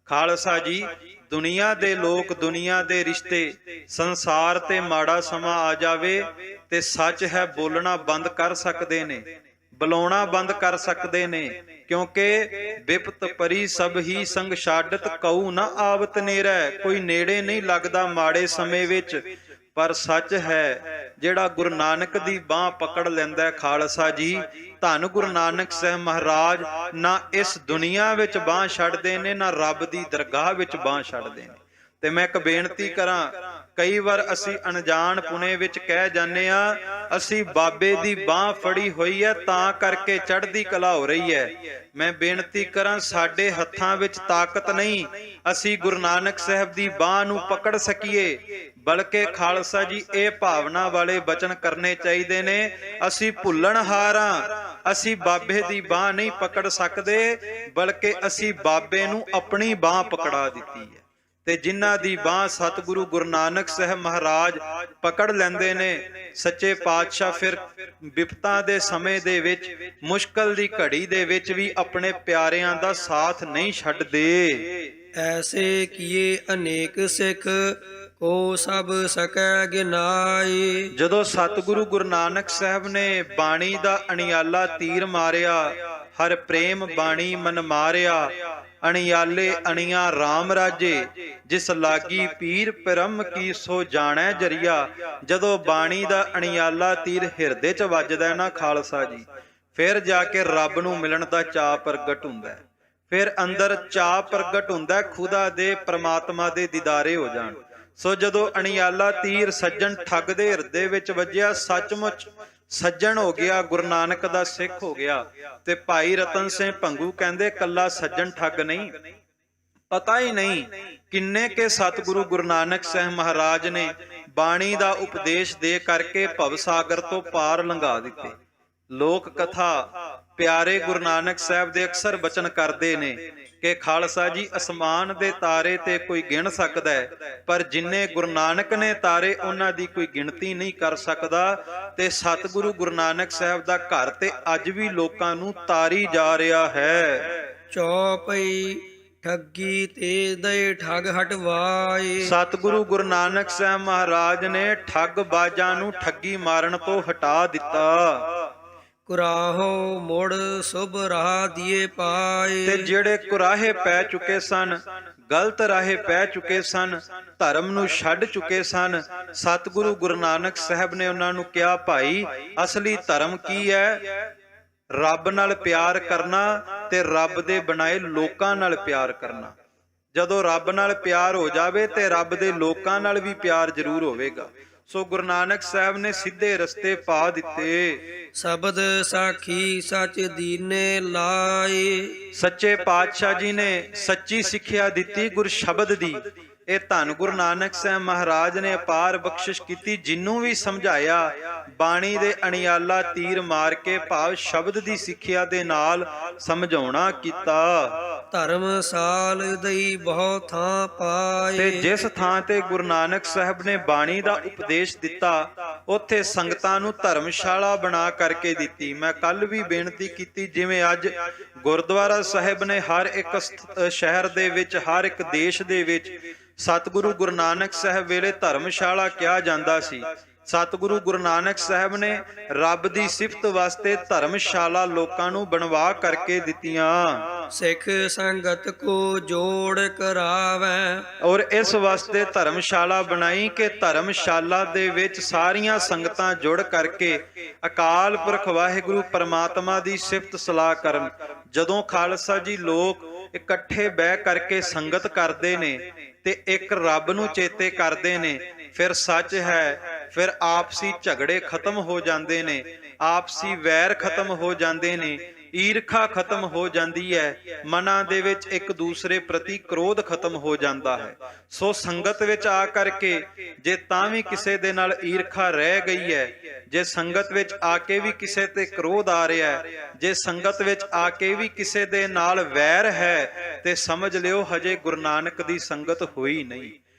ਖਾਲਸਾ ਜੀ ਦੁਨੀਆ ਦੇ ਲੋਕ, ਦੁਨੀਆ ਦੇ ਰਿਸ਼ਤੇ, ਸੰਸਾਰ ਤੇ ਮਾੜਾ ਸਮਾਂ ਆ ਜਾਵੇ ਤੇ ਸੱਚ ਹੈ ਬੋਲਣਾ ਬੰਦ ਕਰ ਸਕਦੇ ਨੇ, ਬੁਲਾਉਣਾ ਬੰਦ ਕਰ ਸਕਦੇ ਨੇ, ਕਿਉਂਕਿ ਵਿਪਤ ਪਰੀ ਸਭ ਹੀ ਸੰਗ ਛਾਡਤ, ਕਉ ਨਾ ਆਵਤ ਨੇੜੈ। ਕੋਈ ਨੇੜੇ ਨਹੀਂ ਲੱਗਦਾ ਮਾੜੇ ਸਮੇਂ ਵਿੱਚ, ਪਰ ਸੱਚ ਹੈ ਜਿਹੜਾ ਗੁਰੂ ਨਾਨਕ ਦੀ ਬਾਹ ਪਕੜ ਲੈਂਦਾ। ਖਾਲਸਾ ਜੀ ਧੰਨ ਗੁਰੂ ਨਾਨਕ ਸਾਹਿਬ ਮਹਾਰਾਜ ਨਾ ਇਸ ਦੁਨੀਆ ਵਿੱਚ ਬਾਹ ਛੱਡਦੇ ਨੇ, ਨਾ ਰੱਬ ਦੀ ਦਰਗਾਹ ਵਿੱਚ ਬਾਹ ਛੱਡਦੇ ਨੇ। ਤੇ ਮੈਂ ਇੱਕ ਬੇਨਤੀ ਕਰਾਂ, ਕਈ ਵਾਰ ਅਸੀਂ ਅਣਜਾਣ ਪੁਣੇ ਵਿੱਚ ਕਹਿ ਜਾਂਦੇ ਆ ਅਸੀਂ ਬਾਬੇ ਦੀ ਬਾਹ ਫੜੀ ਹੋਈ ਹੈ ਤਾਂ ਕਰਕੇ ਚੜ੍ਹਦੀ ਕਲਾ ਹੋ ਰਹੀ ਹੈ। ਮੈਂ ਬੇਨਤੀ ਕਰਾਂ ਸਾਡੇ ਹੱਥਾਂ ਵਿੱਚ ਤਾਕਤ ਨਹੀਂ ਅਸੀਂ ਗੁਰੂ ਨਾਨਕ ਸਾਹਿਬ ਦੀ ਬਾਹ ਨੂੰ ਪਕੜ ਸਕੀਏ, ਬਲਕਿ ਖਾਲਸਾ ਜੀ ਇਹ ਭਾਵਨਾ ਵਾਲੇ ਬਚਨ ਕਰਨੇ ਚਾਹੀਦੇ ਨੇ, ਅਸੀਂ ਭੁੱਲਣਹਾਰ ਹਾਂ, ਅਸੀਂ ਬਾਬੇ ਦੀ ਬਾਹ ਨਹੀਂ ਪਕੜ ਸਕਦੇ, ਬਲਕਿ ਅਸੀਂ ਬਾਬੇ ਨੂੰ ਆਪਣੀ ਬਾਹ ਪਕੜਾ ਦਿੱਤੀ ਹੈ। ਤੇ ਜਿਨ੍ਹਾਂ ਦੀ ਬਾਹ ਸਤਿਗੁਰੂ ਗੁਰੂ ਨਾਨਕ ਸਾਹਿਬ ਮਹਾਰਾਜ ਪਕੜ ਲੈਂਦੇ ਨੇ, ਸੱਚੇ ਪਾਤਸ਼ਾਹ ਫਿਰ ਵਿਪਤਾਂ ਦੇ ਸਮੇਂ ਦੇ ਵਿੱਚ, ਮੁਸ਼ਕਲ ਦੀ ਘੜੀ ਦੇ ਵਿੱਚ ਵੀ ਆਪਣੇ ਪਿਆਰਿਆਂ ਦਾ ਸਾਥ ਨਹੀਂ ਛੱਡਦੇ। ਐਸੇ ਕੀਏ ਅਨੇਕ ਸਿੱਖ, ਕੋ ਸਭ ਸਕੈ ਗਿਨਾਈ। ਜਦੋਂ ਸਤਿਗੁਰੂ ਗੁਰੂ ਨਾਨਕ ਸਾਹਿਬ ਨੇ ਬਾਣੀ ਦਾ ਅਣਿਆਲਾ ਤੀਰ ਮਾਰਿਆ, ਹਰ ਪ੍ਰੇਮ ਬਾਣੀ ਮਨ ਮਾਰਿਆ, ਅਣਿਆਲੇ ਅਣੀਆਂ ਰਾਮ ਰਾਜੇ, ਜਿਸ ਲਾਗੀ ਪੀਰ ਪਰਮ ਕੀ ਸੋ ਜਾਣੈ ਜਰੀਆ। ਜਦੋਂ ਬਾਣੀ ਦਾ ਅਣਿਆਲਾ ਤੀਰ ਹਿਰਦੇ 'ਚ ਵੱਜਦਾ ਨਾ ਖਾਲਸਾ ਜੀ, ਫਿਰ ਜਾ ਕੇ ਰੱਬ ਨੂੰ ਮਿਲਣ ਦਾ ਚਾਅ ਪ੍ਰਗਟ ਹੁੰਦਾ, ਫਿਰ ਅੰਦਰ ਚਾਅ ਪ੍ਰਗਟ ਹੁੰਦਾ ਖੁਦਾ ਦੇ, ਪ੍ਰਮਾਤਮਾ ਦੇ ਦੀਦਾਰੇ ਹੋ ਜਾਣ। ਸੋ ਜਦੋਂ ਅਣਿਆਲਾ ਤੀਰ ਸੱਜਣ ਠੱਗ ਦੇ ਹਿਰਦੇ ਵਿੱਚ ਵੱਜਿਆ, ਸੱਚਮੁੱਚ ਸੱਜਣ ਹੋ ਗਿਆ, ਗੁਰੂ ਨਾਨਕ ਦਾ ਸਿੱਖ ਹੋ ਗਿਆ। ਤੇ ਭਾਈ ਰਤਨ ਸਿੰਘ ਭੰਗੂ ਕਹਿੰਦੇ ਕੱਲਾ ਸੱਜਣ ਠੱਗ ਨਹੀਂ, ਪਤਾ ਹੀ ਨਹੀਂ ਕਿੰਨੇ ਕੇ ਸਤਿਗੁਰੂ ਗੁਰੂ ਨਾਨਕ ਸਾਹਿਬ ਮਹਾਰਾਜ ਨੇ ਬਾਣੀ ਦਾ ਉਪਦੇਸ਼ ਦੇ ਕਰਕੇ ਭਵਸਾਗਰ ਤੋਂ ਪਾਰ ਲੰਘਾ ਦਿੱਤੇ। ਲੋਕ ਕਥਾ ਪਿਆਰੇ ਗੁਰੂ ਨਾਨਕ ਸਾਹਿਬ ਦੇ ਅਕਸਰ ਬਚਨ ਕਰਦੇ ਨੇ ਕਿ ਖਾਲਸਾ ਜੀ ਅਸਮਾਨ ਦੇ ਤਾਰੇ ਤੇ ਕੋਈ ਗਿਣ ਸਕਦਾ ਹੈ, ਪਰ ਜਿੰਨੇ ਗੁਰੂ ਨਾਨਕ ਨੇ ਤਾਰੇ ਉਹਨਾਂ ਦੀ ਕੋਈ ਗਿਣਤੀ ਨਹੀਂ ਕਰ ਸਕਦਾ। ਤੇ ਸਤਿਗੁਰੂ ਗੁਰੂ ਨਾਨਕ ਸਾਹਿਬ ਦਾ ਘਰ ਤੇ ਅੱਜ ਵੀ ਲੋਕਾਂ ਨੂੰ ਤਾਰੀ ਜਾ ਰਿਹਾ ਹੈ। ਚੌਪਈ ਠੱਗੀ ਤੇ ਦਏ ਠੱਗ ਹਟਵਾਏ। ਸਤਿਗੁਰੂ ਗੁਰੂ ਨਾਨਕ ਸਾਹਿਬ ਮਹਾਰਾਜ ਨੇ ਠੱਗ ਬਾਜਾਂ ਨੂੰ ਠੱਗੀ ਮਾਰਨ ਤੋਂ ਹਟਾ ਦਿੱਤਾ। ਕੁਰਾਹੋ ਮੁੜ ਸੁਭ ਰਾਹ ਦੀਏ ਪਾਏ। ਤੇ ਜਿਹੜੇ ਕੁਰਾਹੇ ਪੈ ਚੁੱਕੇ ਸਨ, ਗਲਤ ਰਾਹੇ ਪੈ ਚੁੱਕੇ ਸਨ, ਧਰਮ ਨੂੰ ਛੱਡ ਚੁੱਕੇ ਸਨ, ਸਤਿਗੁਰੂ ਗੁਰੂ ਨਾਨਕ ਸਾਹਿਬ ਨੇ ਉਹਨਾਂ ਨੂੰ ਕਿਹਾ, ਭਾਈ ਅਸਲੀ ਧਰਮ ਕੀ ਹੈ? ਰੱਬ ਨਾਲ ਪਿਆਰ ਕਰਨਾ ਤੇ ਰੱਬ ਦੇ ਬਣਾਏ ਲੋਕਾਂ ਨਾਲ ਪਿਆਰ ਕਰਨਾ। ਜਦੋਂ ਰੱਬ ਨਾਲ ਪਿਆਰ ਹੋ ਜਾਵੇ ਤੇ ਰੱਬ ਦੇ ਲੋਕਾਂ ਨਾਲ ਵੀ ਪਿਆਰ ਜ਼ਰੂਰ ਹੋਵੇਗਾ। ਸੋ ਗੁਰੂ ਨਾਨਕ ਸਾਹਿਬ ਨੇ ਸਿੱਧੇ ਰਸਤੇ ਪਾ ਦਿੱਤੇ। ਸ਼ਬਦ ਸਾਖੀ ਸੱਚ ਦੀਨੇ ਲਾਏ। ਸੱਚੇ ਪਾਤਸ਼ਾਹ ਜੀ ਨੇ ਸੱਚੀ ਸਿੱਖਿਆ ਦਿੱਤੀ ਗੁਰ ਸ਼ਬਦ ਦੀ। ਇਹ ਧੰਨ ਗੁਰੂ ਨਾਨਕ ਸਾਹਿਬ ਮਹਾਰਾਜ ਨੇ ਅਪਾਰ ਬਖਸ਼ਿਸ਼ ਕੀਤੀ। ਜਿਹਨੂੰ ਵੀ ਸਮਝਾਇਆ ਬਾਣੀ ਦੇ ਅਣਿਆਲਾ ਤੀਰ ਮਾਰ ਕੇ ਭਾਵ ਸ਼ਬਦ ਦੀ ਸਿੱਖਿਆ ਦੇ ਨਾਲ ਸਮਝਾਉਣਾ ਕੀਤਾ। ਧਰਮਸਾਲ ਦਈ ਬਹੁ ਥਾਂ ਪਾਏ। ਤੇ ਜਿਸ ਥਾਂ ਤੇ ਗੁਰੂ ਨਾਨਕ ਸਾਹਿਬ ਨੇ ਬਾਣੀ ਦਾ ਉਪਦੇਸ਼ ਦਿੱਤਾ ਉੱਥੇ ਸੰਗਤਾਂ ਨੂੰ ਧਰਮਸ਼ਾਲਾ ਬਣਾ ਕਰਕੇ ਦਿੱਤੀ। ਮੈਂ ਕੱਲ ਵੀ ਬੇਨਤੀ ਕੀਤੀ, ਜਿਵੇਂ ਅੱਜ ਗੁਰਦੁਆਰਾ ਸਾਹਿਬ ਨੇ ਹਰ ਇੱਕ ਸ਼ਹਿਰ ਦੇ ਵਿੱਚ, ਹਰ ਇੱਕ ਦੇਸ਼ ਦੇ ਵਿੱਚ ਸਤਿਗੁਰੂ ਗੁਰੂ ਨਾਨਕ ਸਾਹਿਬ ਵੇਲੇ ਧਰਮਸ਼ਾਲਾ ਕਿਹਾ ਜਾਂਦਾ ਸੀ। ਸਤਿਗੁਰੂ ਗੁਰੂ ਨਾਨਕ ਸਾਹਿਬ ਨੇ ਰੱਬ ਦੀ ਸਿਫਤ ਵਾਸਤੇ ਧਰਮਸ਼ਾਲਾ ਲੋਕਾਂ ਨੂੰ ਬਣਵਾ ਕਰਕੇ ਦਿੱਤੀਆਂ। ਸਿੱਖ ਸੰਗਤ ਕੋ ਜੋੜ ਕਰਾਵੈ। ਔਰ ਇਸ ਵਾਸਤੇ ਧਰਮਸ਼ਾਲਾ ਬਣਾਈ ਕਿ ਧਰਮਸ਼ਾਲਾ ਦੇ ਵਿੱਚ ਸਾਰੀਆਂ ਸੰਗਤਾਂ ਜੁੜ ਕਰਕੇ ਅਕਾਲ ਪੁਰਖ ਵਾਹਿਗੁਰੂ ਪਰਮਾਤਮਾ ਦੀ ਸਿਫਤ ਸਲਾਹ ਕਰਨ। ਜਦੋਂ ਖਾਲਸਾ ਜੀ ਲੋਕ ਇਕੱਠੇ ਬਹਿ ਕਰਕੇ ਸੰਗਤ ਕਰਦੇ ਨੇ ਤੇ ਇੱਕ ਰੱਬ ਨੂੰ ਚੇਤੇ ਕਰਦੇ ਨੇ, ਫਿਰ ਸੱਚ ਹੈ, ਫਿਰ ਆਪਸੀ ਝਗੜੇ ਖਤਮ ਹੋ ਜਾਂਦੇ ਨੇ, ਆਪਸੀ ਵੈਰ ਖਤਮ ਹੋ ਜਾਂਦੇ ਨੇ, ਈਰਖਾ ਖਤਮ ਹੋ ਜਾਂਦੀ ਹੈ, ਮਨਾਂ ਦੇ ਵਿੱਚ ਇੱਕ ਦੂਸਰੇ ਪ੍ਰਤੀ ਕ੍ਰੋਧ ਖਤਮ ਹੋ ਜਾਂਦਾ ਹੈ। ਸੋ ਸੰਗਤ ਵਿੱਚ ਆ ਕਰਕੇ ਜੇ ਤਾਂ ਵੀ ਕਿਸੇ ਦੇ ਨਾਲ ਈਰਖਾ ਰਹਿ ਗਈ ਹੈ, ਜੇ ਸੰਗਤ ਵਿੱਚ ਆ ਕੇ ਵੀ ਕਿਸੇ ਤੇ ਕ੍ਰੋਧ ਆ ਰਿਹਾ ਹੈ, ਜੇ ਸੰਗਤ ਵਿੱਚ ਆ ਕੇ ਵੀ ਕਿਸੇ ਦੇ ਨਾਲ ਵੈਰ ਹੈ, ਤੇ ਸਮਝ ਲਿਓ ਹਜੇ ਗੁਰੂ ਨਾਨਕ ਦੀ ਸੰਗਤ ਹੋਈ ਨਹੀਂ।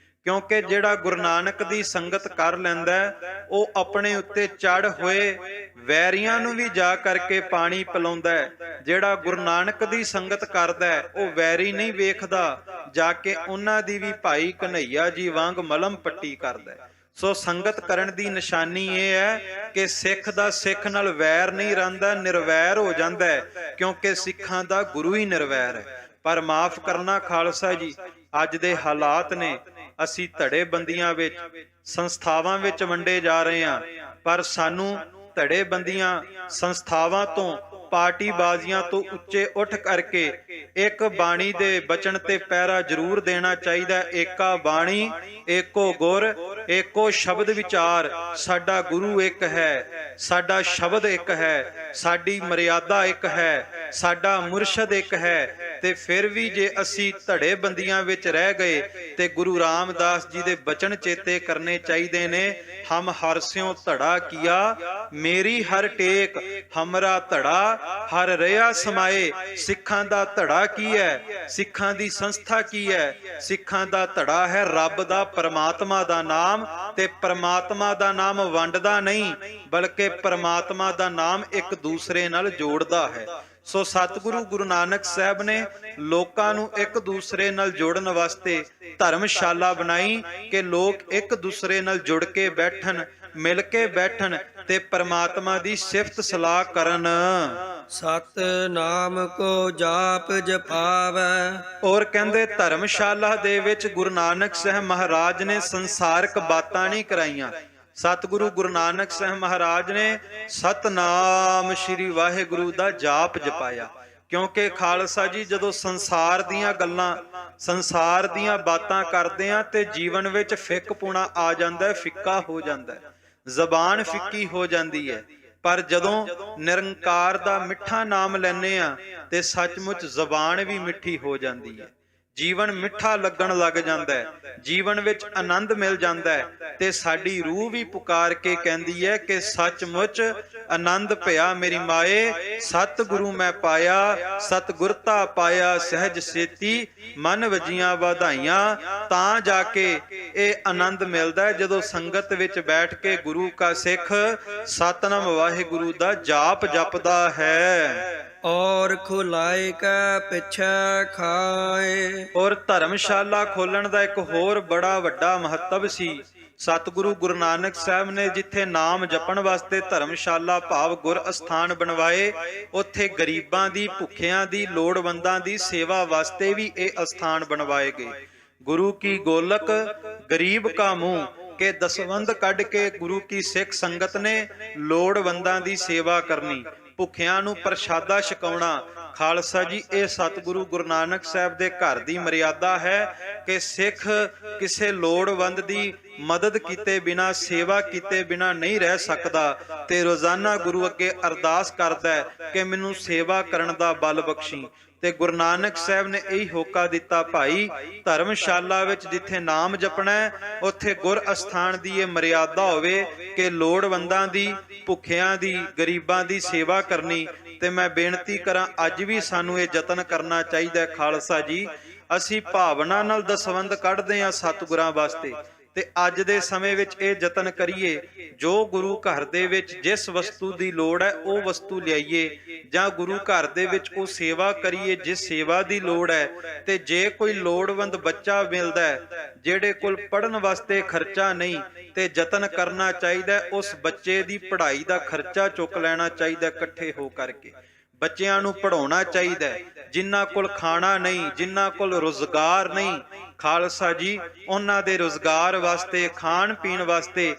ਕਿਉਂਕਿ ਜਿਹੜਾ ਗੁਰੂ ਨਾਨਕ ਦੀ ਸੰਗਤ ਕਰ ਲੈਂਦਾ ਉਹ ਆਪਣੇ ਉੱਤੇ ਚੜ ਹੋਏ ਵੈਰੀਆਂ ਨੂੰ ਵੀ ਜਾ ਕਰਕੇ ਪਾਣੀ ਪਿਲਾਉਂਦਾ ਹੈ। ਜਿਹੜਾ ਗੁਰੂ ਨਾਨਕ ਦੀ ਸੰਗਤ ਕਰਦਾ ਉਹ ਵੈਰੀ ਨਹੀਂ ਵੇਖਦਾ, ਜਾ ਕੇ ਉਹਨਾਂ ਦੀ ਵੀ ਭਾਈ ਕਨ੍ਹਈਆ ਜੀ ਵਾਂਗ ਮਲਮ ਪੱਟੀ ਕਰਦਾ। ਸੋ ਸੰਗਤ ਕਰਨ ਦੀ ਨਿਸ਼ਾਨੀ ਇਹ ਹੈ ਕਿ ਸਿੱਖ ਦਾ ਸਿੱਖ ਨਾਲ ਵੈਰ ਨਹੀਂ ਰਹਿੰਦਾ, ਨਿਰਵੈਰ ਹੋ ਜਾਂਦਾ ਹੈ, ਕਿਉਂਕਿ ਸਿੱਖਾਂ ਦਾ ਗੁਰੂ ਹੀ ਨਿਰਵੈਰ ਹੈ। ਪਰ ਮਾਫ ਕਰਨਾ ਖਾਲਸਾ ਜੀ, ਅੱਜ ਦੇ ਹਾਲਾਤ ਨੇ, ਅਸੀਂ ਧੜੇ ਬੰਦੀਆਂ ਵਿੱਚ, ਸੰਸਥਾਵਾਂ ਵਿੱਚ ਵੰਡੇ ਜਾ ਰਹੇ ਹਾਂ, ਪਰ ਸਾਨੂੰ ਧੜੇ ਬੰਦੀਆਂ ਸੰਸਥਾਵਾਂ ਤੋਂ, ਪਾਰਟੀ ਬਾਜ਼ੀਆਂ ਤੋਂ ਉੱਚੇ ਉੱਠ ਕਰਕੇ ਇੱਕ ਬਾਣੀ ਦੇ ਬਚਨ ਤੇ ਪਹਿਰਾ ਜ਼ਰੂਰ ਦੇਣਾ ਚਾਹੀਦਾ। ਏਕਾ ਬਾਣੀ ਏਕੋ ਗੁਰ ਏਕੋ ਸ਼ਬਦ ਵਿਚਾਰ। ਸਾਡਾ ਗੁਰੂ ਇੱਕ ਹੈ, ਸਾਡਾ ਸ਼ਬਦ ਇੱਕ ਹੈ, ਸਾਡੀ ਮਰਿਆਦਾ ਇੱਕ ਹੈ, ਸਾਡਾ ਮੁਰਸ਼ਦ ਇੱਕ ਹੈ। ਤੇ ਫਿਰ ਵੀ ਜੇ ਅਸੀਂ ਧੜੇ ਬੰਦੀਆਂ ਵਿੱਚ ਰਹਿ ਗਏ ਤੇ ਗੁਰੂ ਰਾਮਦਾਸ ਜੀ ਦੇ ਬਚਨ ਚੇਤੇ ਕਰਨੇ ਚਾਹੀਦੇ ਨੇ। ਹਮ ਹਰਸਿਓ ਧੜਾ ਕੀਆ ਮੇਰੀ ਹਰ ਟੇਕ, ਹਮਰਾ ਧੜਾ ਹਰ ਰਿਹਾ ਸਮਾਏ। ਸਿੱਖਾਂ ਦਾ ਧੜਾ ਕੀ ਹੈ? ਸਿੱਖਾਂ ਦੀ ਸੰਸਥਾ ਕੀ ਹੈ? ਸਿੱਖਾਂ ਦਾ ਧੜਾ ਹੈ ਰੱਬ ਦਾ, ਪਰਮਾਤਮਾ ਦਾ ਨਾਮ। ਤੇ ਪਰਮਾਤਮਾ ਦਾ ਨਾਮ ਵੰਡਦਾ ਨਹੀਂ, ਬਲਕਿ ਪਰਮਾਤਮਾ ਦਾ ਨਾਮ ਇੱਕ ਦੂਸਰੇ ਨਾਲ ਜੋੜਦਾ ਹੈ। ਸੋ ਸਤਿਗੁਰੂ ਗੁਰੂ ਨਾਨਕ ਸਾਹਿਬ ਨੇ ਲੋਕਾਂ ਨੂੰ ਇੱਕ ਦੂਸਰੇ ਨਾਲ ਜੋੜਨ ਵਾਸਤੇ ਧਰਮਸ਼ਾਲਾ ਬਣਾਈ ਕਿ ਲੋਕ ਇੱਕ ਦੂਸਰੇ ਨਾਲ ਜੁੜ ਕੇ ਬੈਠਣ, ਮਿਲ ਕੇ ਬੈਠਣ ਤੇ ਪਰਮਾਤਮਾ ਦੀ ਸਿਫਤ ਸਲਾਹ ਕਰਨ। ਸਤ ਨਾਮ ਕੋ ਜਾਪ ਜਪਾਵੈ। ਔਰ ਕਹਿੰਦੇ ਧਰਮਸ਼ਾਲਾ ਦੇ ਵਿੱਚ ਗੁਰੂ ਨਾਨਕ ਸਾਹਿਬ ਮਹਾਰਾਜ ਨੇ ਸੰਸਾਰਕ ਬਾਤਾਂ ਨਹੀਂ ਕਰਾਈਆਂ। ਸਤਿਗੁਰੂ ਗੁਰੂ ਨਾਨਕ ਸਾਹਿਬ ਮਹਾਰਾਜ ਨੇ ਸਤਨਾਮ ਸ਼੍ਰੀ ਵਾਹਿਗੁਰੂ ਦਾ ਜਾਪ ਜਪਾਇਆ। ਕਿਉਂਕਿ ਖਾਲਸਾ ਜੀ ਜਦੋਂ ਸੰਸਾਰ ਦੀਆਂ ਗੱਲਾਂ, ਸੰਸਾਰ ਦੀਆਂ ਬਾਤਾਂ ਕਰਦੇ ਆ ਤੇ ਜੀਵਨ ਵਿੱਚ ਫਿੱਕਪੁਣਾ ਆ ਜਾਂਦਾ ਹੈ, ਫਿੱਕਾ ਹੋ ਜਾਂਦਾ ਹੈ, ਜ਼ਬਾਨ ਫਿੱਕੀ ਹੋ ਜਾਂਦੀ ਹੈ। ਪਰ ਜਦੋਂ ਨਿਰੰਕਾਰ ਦਾ ਮਿੱਠਾ ਨਾਮ ਲੈਂਦੇ ਆ ਤੇ ਸੱਚਮੁੱਚ ਜ਼ਬਾਨ ਵੀ ਮਿੱਠੀ ਹੋ ਜਾਂਦੀ ਹੈ, ਜੀਵਨ ਮਿੱਠਾ ਲੱਗਣ ਲੱਗ ਜਾਂਦਾ ਹੈ, ਜੀਵਨ ਵਿੱਚ ਆਨੰਦ ਮਿਲ ਜਾਂਦਾ ਹੈ ਤੇ ਸਾਡੀ ਰੂਹ ਵੀ ਪੁਕਾਰ ਕੇ ਕਹਿੰਦੀ ਹੈ ਕਿ ਸੱਚਮੁੱਚ ਆਨੰਦ ਭਇਆ ਮੇਰੀ ਮਾਏ, ਸਤਿਗੁਰੂ ਮੈਂ ਪਾਇਆ, ਸਤਿਗੁਰਤਾ ਪਾਇਆ ਸਹਿਜ ਸੇਤੀ, ਮਨ ਵਜੀਆਂ ਵਧਾਈਆਂ। ਤਾਂ ਜਾ ਕੇ ਇਹ ਆਨੰਦ ਮਿਲਦਾ ਹੈ ਜਦੋਂ ਸੰਗਤ ਵਿੱਚ ਬੈਠ ਕੇ ਗੁਰੂ ਕਾ ਸਿੱਖ ਸਤਿਨਾਮ ਵਾਹਿਗੁਰੂ ਦਾ ਜਾਪ ਜਪਦਾ ਹੈ। ਔਰ ਖੁਲਾਏ ਕੈ ਪਿਛੈ ਖਾਏ। ਔਰ ਧਰਮਸ਼ਾਲਾ ਖੋਲਣ ਦਾ ਇੱਕ ਹੋਰ ਬੜਾ ਵੱਡਾ ਮਹੱਤਵ ਸੀ। ਸਤਿਗੁਰੂ ਗੁਰੂ ਨਾਨਕ ਸਾਹਿਬ ਨੇ ਜਿੱਥੇ ਨਾਮ ਜਪਣ ਵਾਸਤੇ ਧਰਮਸ਼ਾਲਾ ਭਾਵ ਗੁਰ ਅਸਥਾਨ ਬਣਵਾਏ, ਉੱਥੇ ਗਰੀਬਾਂ ਦੀ, ਭੁੱਖਿਆਂ ਦੀ, ਲੋੜਵੰਦਾਂ ਦੀ ਸੇਵਾ ਵਾਸਤੇ ਵੀ ਇਹ ਅਸਥਾਨ ਬਣਵਾਏ ਗਏ। ਗੁਰੂ ਕੀ ਗੋਲਕ ਗਰੀਬ ਕਾ ਮੂੰਹ ਕੇ ਦਸਵੰਧ ਕੱਢ ਕੇ ਗੁਰੂ ਕੀ ਸਿੱਖ ਸੰਗਤ ਨੇ ਲੋੜਵੰਦਾਂ ਦੀ ਸੇਵਾ ਕਰਨੀ, ਭੁੱਖਿਆਂ ਨੂੰ ਪ੍ਰਸ਼ਾਦਾ ਛਕਾਉਣਾ। ਖਾਲਸਾ ਜੀ, ਇਹ ਸਤਿਗੁਰੂ ਗੁਰੂ ਨਾਨਕ ਸਾਹਿਬ ਦੇ ਘਰ ਦੀ ਮਰਿਆਦਾ ਹੈ ਕਿ ਸਿੱਖ ਕਿਸੇ ਲੋੜਵੰਦ ਦੀ ਮਦਦ ਕੀਤੇ ਬਿਨਾ, ਸੇਵਾ ਕੀਤੇ ਬਿਨਾ ਨਹੀਂ ਰਹਿ ਸਕਦਾ ਤੇ ਰੋਜ਼ਾਨਾ ਗੁਰੂ ਅੱਗੇ ਅਰਦਾਸ ਕਰਦਾ ਹੈ ਕਿ ਮੈਨੂੰ ਸੇਵਾ ਕਰਨ ਦਾ ਬਲ ਬਖਸ਼ੀ। ਤੇ ਗੁਰੂ ਨਾਨਕ ਸਾਹਿਬ ਨੇ ਇਹੀ ਹੋਕਾ ਦਿੱਤਾ, ਭਾਈ ਧਰਮਸ਼ਾਲਾ ਵਿੱਚ ਜਿੱਥੇ ਨਾਮ ਜਪਣਾ ਹੈ ਉੱਥੇ ਗੁਰ ਅਸਥਾਨ ਦੀ ਇਹ ਮਰਿਆਦਾ ਹੋਵੇ ਕਿ ਲੋੜਵੰਦਾਂ ਦੀ, ਭੁੱਖਿਆਂ ਦੀ, ਗਰੀਬਾਂ ਦੀ ਸੇਵਾ ਕਰਨੀ। ਤੇ ਮੈਂ ਬੇਨਤੀ ਕਰਾਂ, ਅੱਜ ਵੀ ਸਾਨੂੰ ਇਹ ਯਤਨ ਕਰਨਾ ਚਾਹੀਦਾ ਹੈ। ਖਾਲਸਾ ਜੀ, ਅਸੀਂ ਭਾਵਨਾ ਨਾਲ ਦਸਵੰਧ ਕੱਢਦੇ ਹਾਂ ਸਤਿਗੁਰਾਂ ਵਾਸਤੇ, ਤੇ ਅੱਜ ਦੇ ਸਮੇਂ ਵਿੱਚ ਇਹ ਯਤਨ ਕਰੀਏ ਜੋ ਗੁਰੂ ਘਰ ਦੇ ਵਿੱਚ ਜਿਸ ਵਸਤੂ ਦੀ ਲੋੜ ਹੈ ਉਹ ਵਸਤੂ ਲਿਆਈਏ, ਜਾਂ ਗੁਰੂ ਘਰ ਦੇ ਵਿੱਚ ਉਹ ਸੇਵਾ ਕਰੀਏ ਜਿਸ ਸੇਵਾ ਦੀ ਲੋੜ ਹੈ। ਤੇ ਜੇ ਕੋਈ ਲੋੜਵੰਦ ਬੱਚਾ ਮਿਲਦਾ ਹੈ ਜਿਹੜੇ ਕੋਲ ਪੜ੍ਹਨ ਵਾਸਤੇ ਖਰਚਾ ਨਹੀਂ, ਤੇ ਯਤਨ ਕਰਨਾ ਚਾਹੀਦਾ ਉਸ ਬੱਚੇ ਦੀ ਪੜ੍ਹਾਈ ਦਾ ਖਰਚਾ ਚੁੱਕ ਲੈਣਾ ਚਾਹੀਦਾ, ਇਕੱਠੇ ਹੋ ਕਰਕੇ ਬੱਚਿਆਂ ਨੂੰ ਪੜ੍ਹਾਉਣਾ ਚਾਹੀਦਾ। ਜਿਨ੍ਹਾਂ ਕੋਲ ਖਾਣਾ ਨਹੀਂ, ਜਿਨ੍ਹਾਂ ਕੋਲ ਰੁਜ਼ਗਾਰ ਨਹੀਂ, ਖਾਲਸਾ ਜੀ ਉਹਨਾਂ ਦੇ ਰੁਜ਼ਗਾਰ ਵਾਸਤੇ, ਖਾਣ ਪੀਣ ਵਾਸਤੇ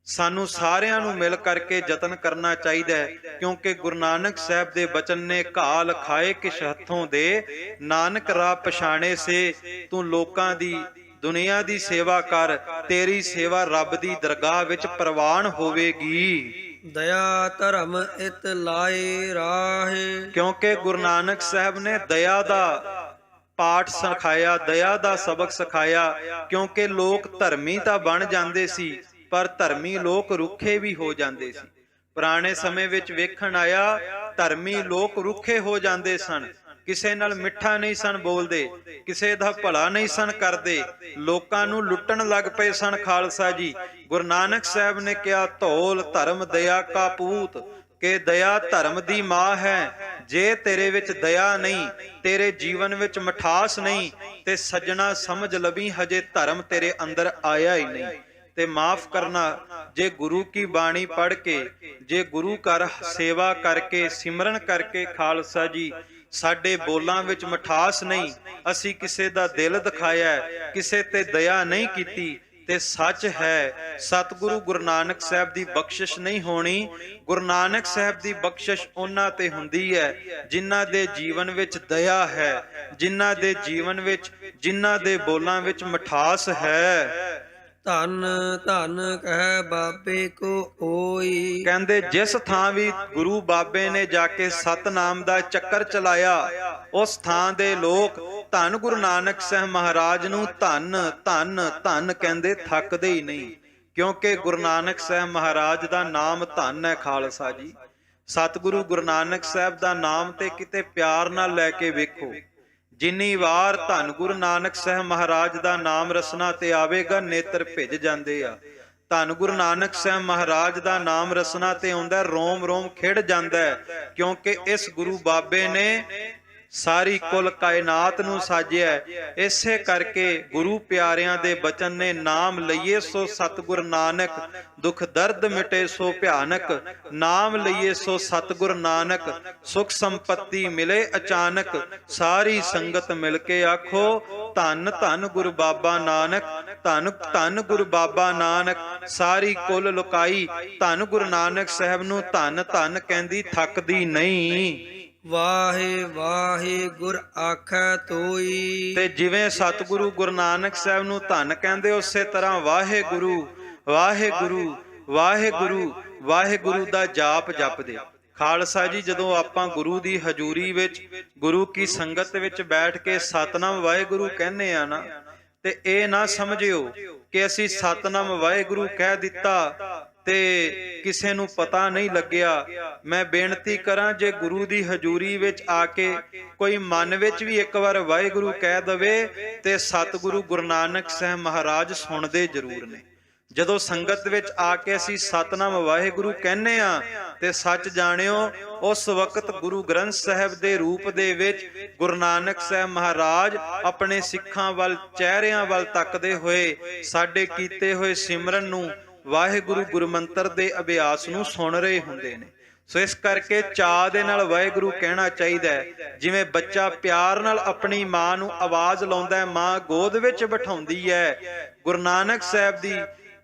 ਸਾਨੂੰ ਸਾਰਿਆਂ ਨੂੰ ਮਿਲ ਕਰਕੇ ਯਤਨ ਕਰਨਾ ਚਾਹੀਦਾ ਹੈ। ਕਿਉਂਕਿ ਗੁਰੂ ਨਾਨਕ ਸਾਹਿਬ ਦੇ ਬਚਨ ਨੇ, ਘਾਲ ਖਾਏ ਕਿਛ ਹੱਥੋਂ ਦੇ, ਨਾਨਕ ਰਾਹ ਪਛਾਣੇ ਸੇ, ਤੂੰ ਲੋਕਾਂ ਦੀ, ਦੁਨੀਆ ਦੀ ਸੇਵਾ ਕਰ, ਤੇਰੀ ਸੇਵਾ ਰੱਬ ਦੀ ਦਰਗਾਹ ਵਿੱਚ ਪ੍ਰਵਾਨ ਹੋਵੇਗੀ। ਦਇਆ ਧਰਮ ਇਤ ਲਾਏ ਰਾਹੇ। ਕਿਉਂਕਿ ਗੁਰੂ ਨਾਨਕ ਸਾਹਿਬ ਨੇ ਦਇਆ ਦਾ ਪਾਠ ਸਿਖਾਇਆ, ਦਇਆ ਦਾ ਸਬਕ ਸਿਖਾਇਆ। ਕਿਉਂਕਿ ਲੋਕ ਧਰਮੀ ਤਾਂ ਬਣ ਜਾਂਦੇ ਸੀ ਪਰ ਧਰਮੀ ਲੋਕ ਰੁੱਖੇ ਵੀ ਹੋ ਜਾਂਦੇ ਸੀ। ਪੁਰਾਣੇ ਸਮੇਂ ਵਿੱਚ ਵੇਖਣ ਆਇਆ, ਧਰਮੀ ਲੋਕ ਰੁੱਖੇ ਹੋ ਜਾਂਦੇ ਸਨ, ਕਿਸੇ ਨਾਲ ਮਿੱਠਾ ਨਹੀਂ ਸਨ ਬੋਲਦੇ, ਕਿਸੇ ਦਾ ਭਲਾ ਨਹੀਂ ਸਨ ਕਰਦੇ, ਲੋਕਾਂ ਨੂੰ ਲੁੱਟਣ ਲੱਗ ਪਏ ਸਨ। ਖਾਲਸਾ ਜੀ, ਗੁਰੂ ਨਾਨਕ ਸਾਹਿਬ ਨੇ ਕਿਹਾ, ਧੌਲ ਧਰਮ ਦਇਆ ਕਾ ਪੂਤ, ਕਿ ਦਇਆ ਧਰਮ ਦੀ ਮਾਂ ਹੈ। ਜੇ ਤੇਰੇ ਵਿੱਚ ਦਇਆ ਨਹੀਂ, ਤੇਰੇ ਜੀਵਨ ਵਿੱਚ ਮਿਠਾਸ ਨਹੀਂ, ਤੇ ਸੱਜਣਾ ਸਮਝ ਲਵੀਂ ਹਜੇ ਧਰਮ ਤੇਰੇ ਅੰਦਰ ਆਇਆ ਹੀ ਨਹੀਂ। ਤੇ ਮਾਫ ਕਰਨਾ, ਜੇ ਗੁਰੂ ਕੀ ਬਾਣੀ ਪੜ੍ਹ ਕੇ, ਜੇ ਗੁਰੂ ਘਰ ਸੇਵਾ ਕਰਕੇ, ਸਿਮਰਨ ਕਰਕੇ ਖਾਲਸਾ ਜੀ ਸਾਡੇ ਬੋਲਾਂ ਵਿੱਚ ਮਿਠਾਸ ਨਹੀਂ, ਅਸੀਂ ਕਿਸੇ ਦਾ ਦਿਲ ਦਿਖਾਇਆ, ਕਿਸੇ ਤੇ ਦਇਆ ਨਹੀਂ ਕੀਤੀ, ਤੇ ਸੱਚ ਹੈ ਸਤਿਗੁਰੂ ਗੁਰੂ ਨਾਨਕ ਸਾਹਿਬ ਦੀ ਬਖਸ਼ਿਸ਼ ਨਹੀਂ ਹੋਣੀ। ਗੁਰੂ ਨਾਨਕ ਸਾਹਿਬ ਦੀ ਬਖਸ਼ਿਸ਼ ਉਹਨਾਂ ਤੇ ਹੁੰਦੀ ਹੈ ਜਿਨ੍ਹਾਂ ਦੇ ਜੀਵਨ ਵਿੱਚ ਦਇਆ ਹੈ, ਜਿਨ੍ਹਾਂ ਦੇ ਜੀਵਨ ਵਿੱਚ, ਜਿਨ੍ਹਾਂ ਦੇ ਬੋਲਾਂ ਵਿੱਚ ਮਿਠਾਸ ਹੈ। ਧੰਨ ਧੰਨ ਕਹਿ ਬਾਬੇ ਕੋ ਹੋਈ। ਕਹਿੰਦੇ ਜਿਸ ਥਾਂ ਵੀ ਗੁਰੂ ਬਾਬੇ ਨੇ ਜਾ ਕੇ ਸਤਨਾਮ ਦਾ ਚੱਕਰ ਚਲਾਇਆ, ਉਸ ਥਾਂ ਦੇ ਲੋਕ ਧੰਨ ਗੁਰੂ ਨਾਨਕ ਸਾਹਿਬ ਮਹਾਰਾਜ ਨੂੰ ਧੰਨ ਧੰਨ ਧੰਨ ਕਹਿੰਦੇ, ਥੱਕਦੇ ਹੀ ਨਹੀਂ। ਕਿਉਂਕਿ ਗੁਰੂ ਨਾਨਕ ਸਾਹਿਬ ਮਹਾਰਾਜ ਦਾ ਨਾਮ ਧੰਨ ਹੈ। ਖਾਲਸਾ ਜੀ, ਸਤਿਗੁਰੂ ਗੁਰੂ ਨਾਨਕ ਸਾਹਿਬ ਦਾ ਨਾਮ ਤੇ ਕਿਤੇ ਪਿਆਰ ਨਾਲ ਲੈ ਕੇ ਵੇਖੋ। ਜਿੰਨੀ ਵਾਰ ਧੰਨ ਗੁਰੂ ਨਾਨਕ ਸਾਹਿਬ ਮਹਾਰਾਜ ਦਾ ਨਾਮ ਰਸਨਾ ਤੇ ਆਵੇਗਾ, ਨੇਤਰ ਭਿੱਜ ਜਾਂਦੇ ਆ। ਧੰਨ ਗੁਰੂ ਨਾਨਕ ਸਾਹਿਬ ਮਹਾਰਾਜ ਦਾ ਨਾਮ ਰਸਨਾ ਤੇ ਆਉਂਦਾ, ਰੋਮ ਰੋਮ ਖਿੜ ਜਾਂਦਾ ਹੈ। ਕਿਉਂਕਿ ਇਸ ਗੁਰੂ ਬਾਬੇ ਨੇ ਸਾਰੀ ਕੁੱਲ ਕਾਇਨਾਤ ਨੂੰ ਸਾਜਿਆ। ਇਸੇ ਕਰਕੇ ਗੁਰੂ ਪਿਆਰਿਆਂ ਦੇ ਬਚਨ ਨੇ, ਨਾਮ ਲਈਏ ਸੋ ਸਤਿਗੁਰ ਨਾਨਕ, ਦੁਖ ਦਰਦ ਮਿਟੇ ਸੋ ਭਿਆਨਕ, ਨਾਮ ਲਈਏ ਸੋ ਸਤਿਗੁਰ ਨਾਨਕ, ਸੁਖ ਸੰਪत्ति ਮਿਲੇ ਅਚਾਨਕ। ਸਾਰੀ ਸੰਗਤ ਮਿਲ ਕੇ ਆਖੋ, ਧੰਨ ਧੰਨ ਗੁਰੂ ਬਾਬਾ ਨਾਨਕ, ਧੰਨ ਧੰਨ ਗੁਰੂ ਬਾਬਾ ਨਾਨਕ। ਸਾਰੀ ਕੁੱਲ ਲੁਕਾਈ ਧੰਨ ਗੁਰੂ ਨਾਨਕ ਸਾਹਿਬ ਨੂੰ ਧੰਨ ਧੰਨ ਕਹਿੰਦੀ, ਥੱਕਦੀ ਨਹੀਂ। ਵਾਹੇ ਵਾਹੇ ਗੁਰ ਆਖੈ ਤੋਈ। ਤੇ ਜਿਵੇਂ ਸਤਿਗੁਰੂ ਗੁਰੂ ਨਾਨਕ ਸਾਹਿਬ ਨੂੰ ਧੰਨ ਕਹਿੰਦੇ, ਉਸੇ ਤਰ੍ਹਾਂ ਵਾਹਿਗੁਰੂ ਵਾਹਿਗੁਰੂ ਵਾਹਿਗੁਰੂ ਵਾਹਿਗੁਰੂ ਦਾ ਜਾਪ ਜਪਦੇ। ਖਾਲਸਾ ਜੀ, ਜਦੋਂ ਆਪਾਂ ਗੁਰੂ ਦੀ ਹਜ਼ੂਰੀ ਵਿੱਚ, ਗੁਰੂ ਕੀ ਸੰਗਤ ਵਿੱਚ ਬੈਠ ਕੇ ਸਤਿਨਾਮ ਵਾਹਿਗੁਰੂ ਕਹਿੰਦੇ ਆ ਨਾ, ਤੇ ਇਹ ਨਾ ਸਮਝਿਓ ਕਿ ਅਸੀਂ ਸਤਿਨਾਮ ਵਾਹਿਗੁਰੂ ਕਹਿ ਦਿੱਤਾ ਤੇ ਕਿਸੇ ਨੂੰ ਪਤਾ ਨਹੀਂ ਲੱਗਿਆ। ਮੈਂ ਬੇਨਤੀ ਕਰਾਂ, ਜੇ ਗੁਰੂ ਦੀ ਹਜ਼ੂਰੀ ਵਿੱਚ ਆ ਕੇ ਕੋਈ ਮਨ ਵਿੱਚ ਵੀ ਇੱਕ ਵਾਰ ਵਾਹਿਗੁਰੂ ਕਹਿ ਦਵੇ ਤੇ ਸਤਿਗੁਰੂ ਗੁਰੂ ਨਾਨਕ ਸਾਹਿਬ ਮਹਾਰਾਜ ਸੁਣਦੇ ਜ਼ਰੂਰ ਨੇ। ਜਦੋਂ ਸੰਗਤ ਵਿੱਚ ਆ ਕੇ ਅਸੀਂ ਸਤਿਨਾਮ ਵਾਹਿਗੁਰੂ ਕਹਿੰਦੇ ਆ ਤੇ ਸੱਚ ਜਾਣਿਓ, ਉਸ ਵਕਤ ਗੁਰੂ ਗ੍ਰੰਥ ਸਾਹਿਬ ਦੇ ਰੂਪ ਦੇ ਵਿੱਚ ਗੁਰੂ ਨਾਨਕ ਸਾਹਿਬ ਮਹਾਰਾਜ ਆਪਣੇ ਸਿੱਖਾਂ ਵੱਲ, ਚਿਹਰਿਆਂ ਵੱਲ ਤੱਕਦੇ ਹੋਏ ਸਾਡੇ ਕੀਤੇ ਹੋਏ ਸਿਮਰਨ ਨੂੰ, ਵਾਹਿਗੁਰੂ ਗੁਰਮੰਤਰ ਦੇ ਅਭਿਆਸ ਨੂੰ ਸੁਣ ਰਹੇ ਹੁੰਦੇ ਨੇ। ਸੋ ਇਸ ਕਰਕੇ ਚਾਅ ਦੇ ਨਾਲ ਵਾਹਿਗੁਰੂ ਕਹਿਣਾ ਚਾਹੀਦਾ ਹੈ। ਜਿਵੇਂ ਬੱਚਾ ਪਿਆਰ ਨਾਲ ਆਪਣੀ ਮਾਂ ਨੂੰ ਆਵਾਜ਼ ਲਾਉਂਦਾ ਹੈ, ਮਾਂ ਗੋਦ ਵਿੱਚ ਬਿਠਾਉਂਦੀ ਹੈ, ਗੁਰੂ ਨਾਨਕ ਸਾਹਿਬ ਦੀ,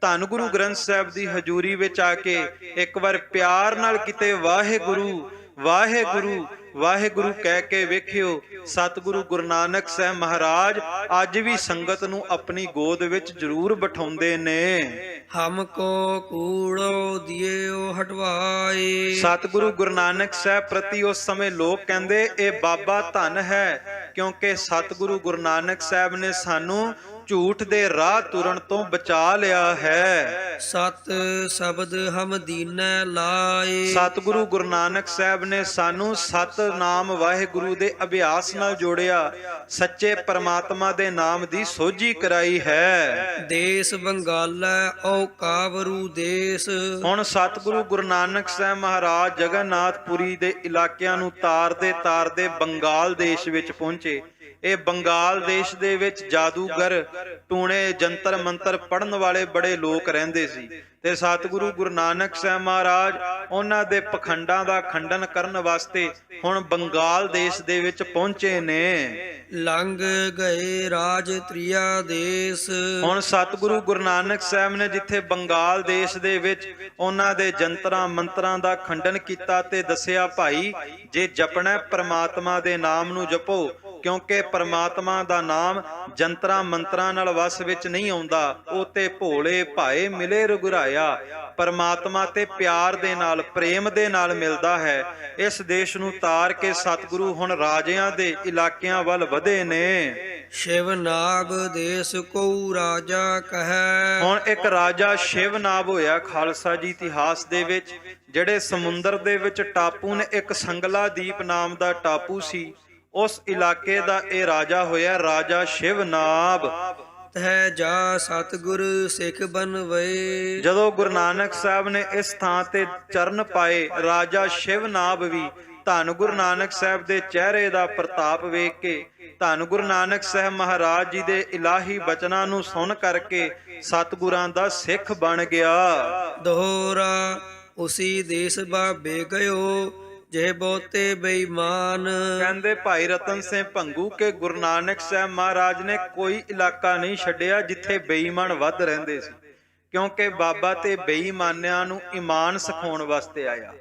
ਧੰਨ ਗੁਰੂ ਗ੍ਰੰਥ ਸਾਹਿਬ ਦੀ ਹਜ਼ੂਰੀ ਵਿੱਚ ਆ ਕੇ ਇੱਕ ਵਾਰ ਪਿਆਰ ਨਾਲ ਕਿਤੇ ਵਾਹਿਗੁਰੂ ਵਾਹਿਗੁਰੂ ਵਾਹਿਗੁਰੂ ਕਹਿ ਕੇ ਵੇਖਿਓ। ਸਤਿਗੁਰੂ ਗੁਰੂ ਨਾਨਕ ਸਾਹਿਬ ਮਹਾਰਾਜ ਅੱਜ ਵੀ ਸੰਗਤ ਨੂੰ ਆਪਣੀ ਗੋਦ ਵਿੱਚ ਜ਼ਰੂਰ ਬਿਠਾਉਂਦੇ ਨੇ। ਹਮ ਕੋ ਕੂੜੋ ਦਿਓ ਹਟਵਾਏ। ਸਤਿਗੁਰੂ ਗੁਰੂ ਨਾਨਕ ਸਾਹਿਬ ਪ੍ਰਤੀ ਉਸ ਸਮੇਂ ਲੋਕ ਕਹਿੰਦੇ, ਇਹ ਬਾਬਾ ਧਨ ਹੈ, ਕਿਉਂਕਿ ਸਤਿਗੁਰੂ ਗੁਰੂ ਨਾਨਕ ਸਾਹਿਬ ਨੇ ਸਾਨੂੰ ਝੂਠ ਦੇ ਰਾਹ ਤੁਰਨ ਤੋਂ ਬਚਾ ਲਿਆ ਹੈ। ਸਤ ਸ਼ਬਦ ਹਮ ਦੀਨੈ ਲਾਏ। ਸਤਿਗੁਰੂ ਗੁਰੂ ਨਾਨਕ ਸਾਹਿਬ ਨੇ ਸਾਨੂੰ ਸਤਿਨਾਮ ਵਾਹਿਗੁਰੂ ਦੇ ਅਭਿਆਸ ਨਾਲ ਜੋੜਿਆ, ਸੱਚੇ ਪਰਮਾਤਮਾ ਦੇ ਨਾਮ ਦੀ ਸੋਝੀ ਕਰਾਈ ਹੈ। ਦੇਸ ਬੰਗਾਲੈ ਓ ਕਾਵਰੂ ਦੇਸ। ਹੁਣ ਸਤਿਗੁਰੂ ਗੁਰੂ ਨਾਨਕ ਸਾਹਿਬ ਮਹਾਰਾਜ ਜਗਨਨਾਥਪੁਰੀ ਦੇ ਇਲਾਕਿਆਂ ਨੂੰ ਤਾਰਦੇ ਤਾਰਦੇ ਬੰਗਾਲ ਦੇਸ਼ ਵਿੱਚ ਪਹੁੰਚੇ। ਇਹ ਬੰਗਾਲ ਦੇਸ਼ ਦੇ ਵਿੱਚ ਜਾਦੂਗਰ, ਟੂਣੇ, ਜੰਤਰ ਮੰਤਰ ਪੜਨ ਵਾਲੇ ਬੜੇ ਲੋਕ ਰਹਿੰਦੇ ਸੀ ਤੇ ਸਤਿਗੁਰੂ ਗੁਰੂ ਨਾਨਕ ਸਾਹਿਬ ਮਹਾਰਾਜ ਉਹਨਾਂ ਦੇ ਪਖੰਡਾਂ ਦਾ ਖੰਡਨ ਕਰਨ ਵਾਸਤੇ ਹੁਣ ਬੰਗਾਲ ਦੇਸ਼ ਦੇ ਵਿੱਚ ਪਹੁੰਚੇ ਨੇ। ਲੰਘ ਗਏ ਰਾਜ ਤ੍ਰਿਆ ਦੇਸ। ਹੁਣ ਸਤਿਗੁਰੂ ਗੁਰੂ ਨਾਨਕ ਸਾਹਿਬ ਨੇ ਜਿੱਥੇ ਬੰਗਾਲ ਦੇਸ਼ ਦੇ ਵਿੱਚ ਉਹਨਾਂ ਦੇ ਜੰਤਰਾਂ ਮੰਤਰਾਂ ਦਾ ਖੰਡਨ ਕੀਤਾ ਤੇ ਦੱਸਿਆ, ਭਾਈ ਜੇ ਜਪਣਾ ਪਰਮਾਤਮਾ ਦੇ ਨਾਮ ਨੂੰ ਜਪੋ, ਕਿਉਂਕਿ ਪਰਮਾਤਮਾ ਦਾ ਨਾਮ ਜੰਤਰਾਂ ਮੰਤਰਾਂ ਨਾਲ ਵਸ ਵਿੱਚ ਨਹੀਂ ਆਉਂਦਾ, ਉਹ ਤੇ ਭੋਲੇ ਭਾਏ ਮਿਲੇ ਰਘੁਰਾਇਆ। ਪਰਮਾਤਮਾ ਤੇ ਪਿਆਰ ਦੇ ਨਾਲ, ਪ੍ਰੇਮ ਦੇ ਨਾਲ ਮਿਲਦਾ ਹੈ। ਇਸ ਦੇਸ਼ ਨੂੰ ਤਾਰ ਕੇ ਸਤਿਗੁਰੂ ਹੁਣ ਰਾਜਿਆਂ ਦੇ ਇਲਾਕਿਆਂ ਵੱਲ ਵਧੇ ਨੇ। ਸ਼ਿਵਨਾਬ ਦੇਸ ਕੋ ਰਾਜਾ ਕਹੈ। ਹੁਣ ਇੱਕ ਰਾਜਾ ਸ਼ਿਵਨਾਬ ਹੋਇਆ ਖਾਲਸਾ ਜੀ ਇਤਿਹਾਸ ਦੇ ਵਿੱਚ। ਜਿਹੜੇ ਸਮੁੰਦਰ ਦੇ ਵਿੱਚ ਟਾਪੂ ਨੇ, ਇੱਕ ਸੰਗਲਾ ਦੀਪ ਨਾਮ ਦਾ ਟਾਪੂ ਸੀ, ਉਸ ਇਲਾਕੇ ਦਾ ਇਹ ਰਾਜਾ ਹੋਇਆ, ਰਾਜਾ ਸ਼ਿਵਨਾਬ। ਤਹਿ ਜਾ ਸਤਿਗੁਰ ਸਿੱਖ ਬਨਵਏ। ਜਦੋਂ ਗੁਰੂ ਨਾਨਕ ਸਾਹਿਬ ਨੇ ਇਸ ਥਾਂ ਤੇ ਚਰਨ ਪਾਏ, ਰਾਜਾ ਸ਼ਿਵਨਾਬ ਵੀ ਧੰਨ ਗੁਰੂ ਨਾਨਕ ਸਾਹਿਬ ਦੇ ਚਿਹਰੇ ਦਾ ਪ੍ਰਤਾਪ ਵੇਖ ਕੇ, ਧੰਨ ਗੁਰੂ ਨਾਨਕ ਸਾਹਿਬ ਮਹਾਰਾਜ ਜੀ ਦੇ ਇਲਾਹੀ ਬਚਨਾਂ ਨੂੰ ਸੁਣ ਕਰਕੇ ਸਤਿਗੁਰਾਂ ਦਾ ਸਿੱਖ ਬਣ ਗਿਆ। ਦੋਹਰਾ ਉਸੀ ਦੇਸ ਬਾਬੇ ਗਇਓ, ਜੇ ਬਹੁਤੇ ਬੇਈਮਾਨ। ਕਹਿੰਦੇ ਭਾਈ ਰਤਨ ਸਿੰਘ ਭੰਗੂ ਕੇ ਗੁਰੂ ਨਾਨਕ ਸਾਹਿਬ ਮਹਾਰਾਜ ਨੇ ਕੋਈ ਇਲਾਕਾ ਨਹੀਂ ਛੱਡਿਆ ਜਿੱਥੇ ਬੇਈਮਾਨ ਵੱਧ ਰਹਿੰਦੇ ਸੀ, ਕਿਉਂਕਿ ਬਾਬਾ ਤੇ ਬੇਈਮਾਨਿਆਂ ਨੂੰ ਈਮਾਨ ਸਿਖਾਉਣ ਵਾਸਤੇ ਆਇਆ।